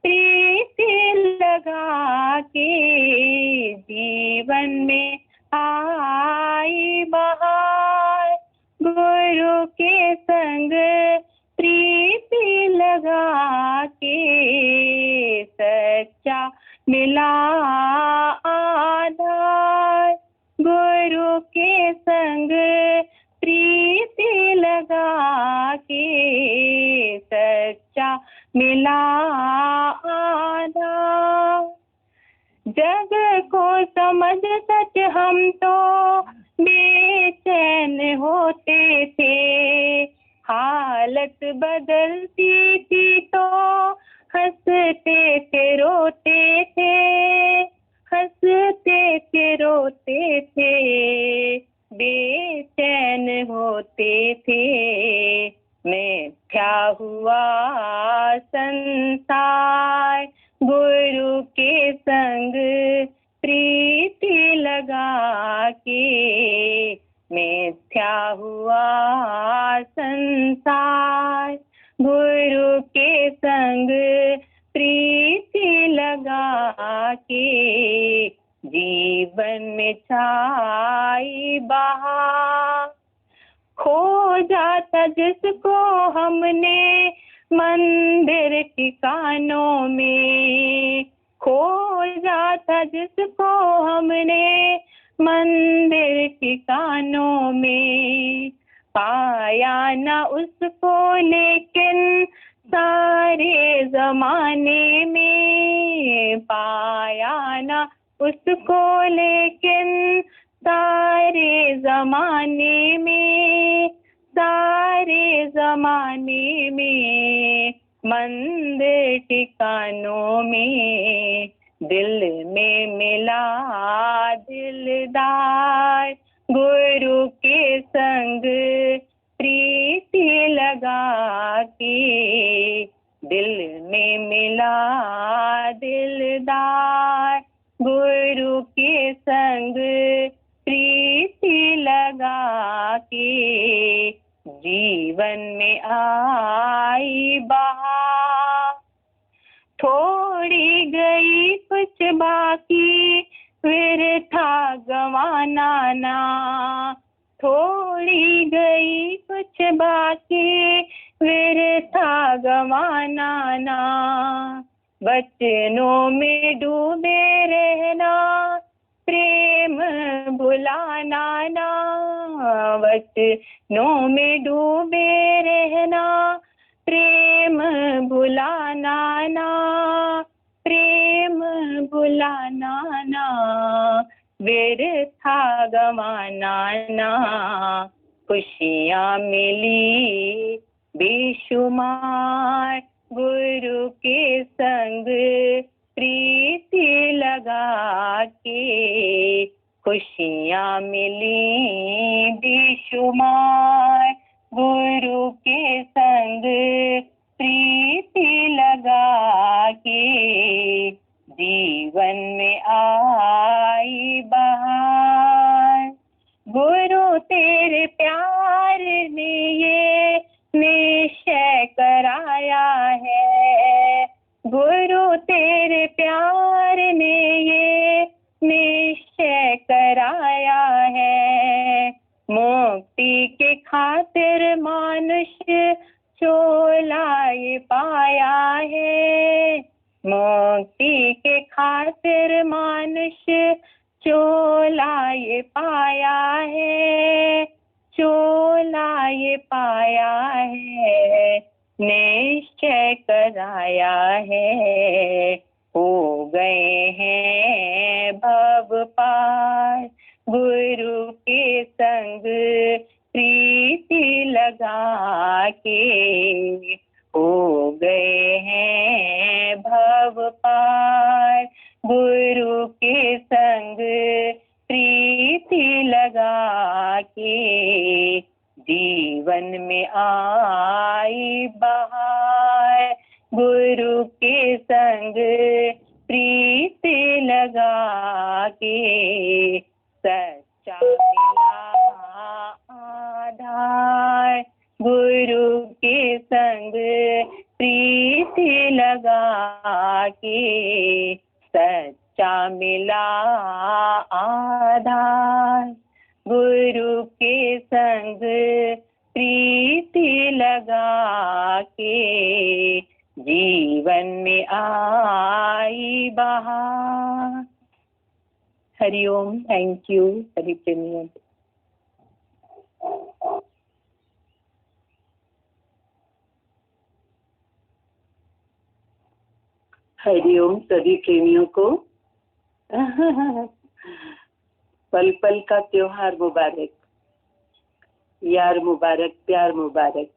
प्रीति लगा के। जीवन में आई बहार, गुरु के संग प्रीति लगा के। सच्चा मिला आधार, गुरु के संग प्रीति लगा के। सच्चा मिला आधार, जग को समझ सच हम तो बेचैन होते थे। हालत बदलती थी तो हंसते थे रोते थे, हंसते थे रोते थे, बेचैन होते थे। मिथ्या हुआ संसार, गुरु के संग प्रीति लगा के। मिथ्या हुआ संसार, गुरु के संग प्रीति लगा के। जीवन में छाई बहार, खो जाता जिसको हमने मंदिर ठिकानों में। खो जाता जिसको हमने मंदिर ठिकानों में। पाया ना उसको लेकिन सारे जमाने में। पाया ना उसको लेकिन सारे जमाने में। सारे जमाने में मंदिर ठिकानों में। दिल में मिला दिलदार, गुरु के संग प्रीति लगा के। दिल में मिला दिलदार, गुरु के संग प्रीति लगा के। जीवन में आई बहार, थोड़ी गई कुछ बाकी फिर था गवाना ना। थोड़ी गई कुछ बाकी फिर था गवाना ना। बचनों में डूबे रहना, प्रेम भुलाना ना। वचनों में डूबे रहना, प्रेम भुलाना ना। प्रेम भुलाना ना, व्यर्था गवाना ना। खुशियाँ मिली बेशुमार, गुरु के संग प्रीति लगा के। खुशियाँ मिली बेशुमार, गुरु के संग प्रीति लगा के। जीवन में आई बहार, गुरु तेरे प्यार ने ये निश्चय कराया है। गुरु तेरे प्यार ने ये निश्चय कराया है। मुक्ति के खातिर मनुष्य चोला ये पाया है। मुक्ति के खातिर मनुष्य चोला ये पाया है। चोला ये पाया है, निश्चय कराया है। हो गए हैं भव पार, गुरु के संग के हो गए हैं भव पार। गुरु के संग प्रीति लगा के जीवन में आई बहार। गुरु के संग प्रीति लगा के सच्चा मिला आधार। गुरु के संग प्रीति लगा के सच्चा मिला आधार। गुरु के संग प्रीति लगा के जीवन में आई बहार। हरिओम। थैंक यू सभी प्रेमियों। हरिओम सभी प्रेमियों को। पल पल का त्योहार मुबारक, यार मुबारक, प्यार मुबारक।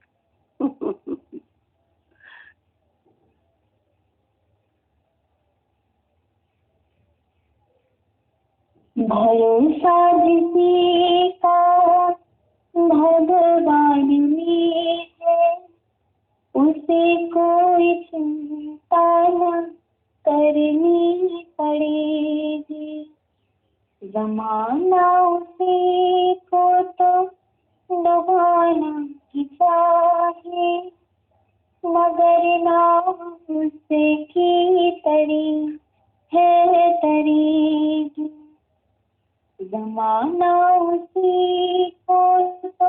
भरोसा जिसी का भगवान में है, उसे कोई चिंता न करनी पड़ेगी। जमाना उसे को तो डुबाना ही चाहे, मगर नाव उससे की तरी है तरीगी। जमाना उसी को तो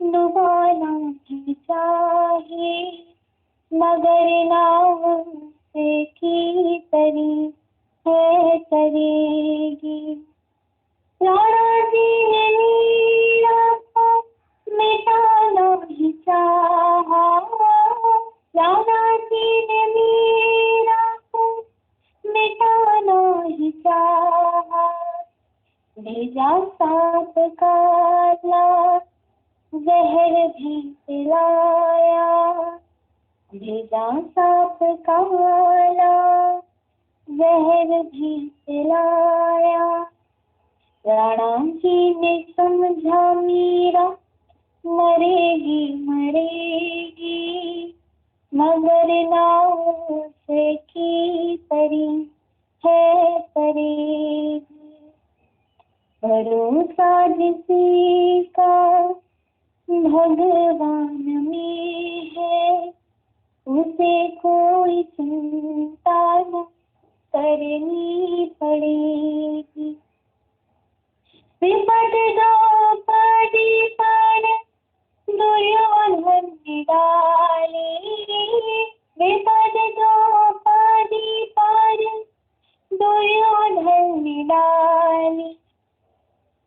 डुबाना ही चाहे, मगर नाव उससे की तरी है तरेगी। राणा जी ने मीरा को मिटाना ही चाहा, राणा जी ने मीरा को मिटाना ही चाहा। भेजा सांप काला, जहर भी पिलाया। भेजा सांप काला, जहर भी पिलाया। राणा जी ने समझा मीरा मरेगी मरेगी, मगर नाव से की तरी है तरेगी। भरोसा जिसी का भगवान में है, उसे कोई चिंता न करनी पड़ेगी। विपद द्रौपदी पर दुर्योधन ने डाली, विपद द्रौपदी पर दुर्योधन ने डाली।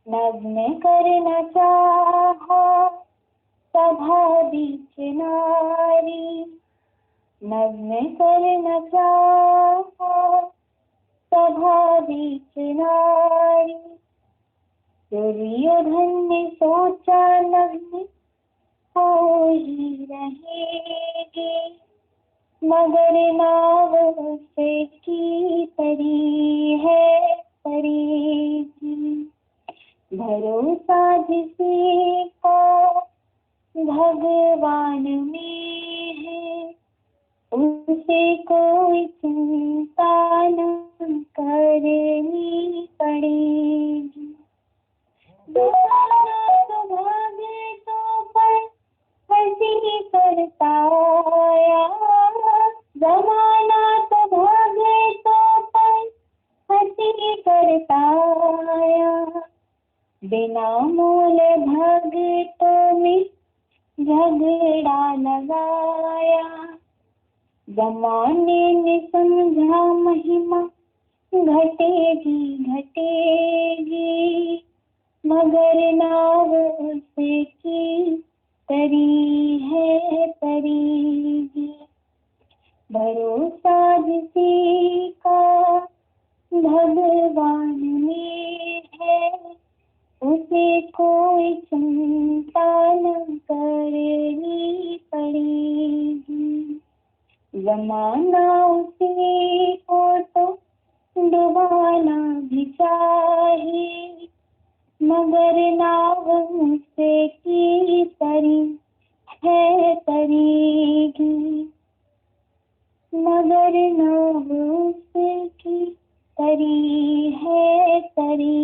नग्न करना चाहा सभा बीच नारी, नग्न करना चाहा सभा बीच नारी। दुर्योधन ने सोचा नग्न हो ही रहेगी, मगर नाव से की तरी है तरीगी। भरोसा जिसी का भगवान में है, उसे कोई चिंता न करनी पड़ेगी। जमाना तो भागे तो पर हंसी करता आया, जमाना तो भागे तो पर हंसी करता आया। बिना मूल भगतों में झगड़ा लगाया। जमाने ने समझा महिमा घटेगी घटेगी, मगर नाव से की तरी है तरीगी। भरोसा जिसी का भगवान में है, उसे कोई चिंता न करनी मगर नाव से की तरी है तरीगी, मगर नाव से की तरी है तरी।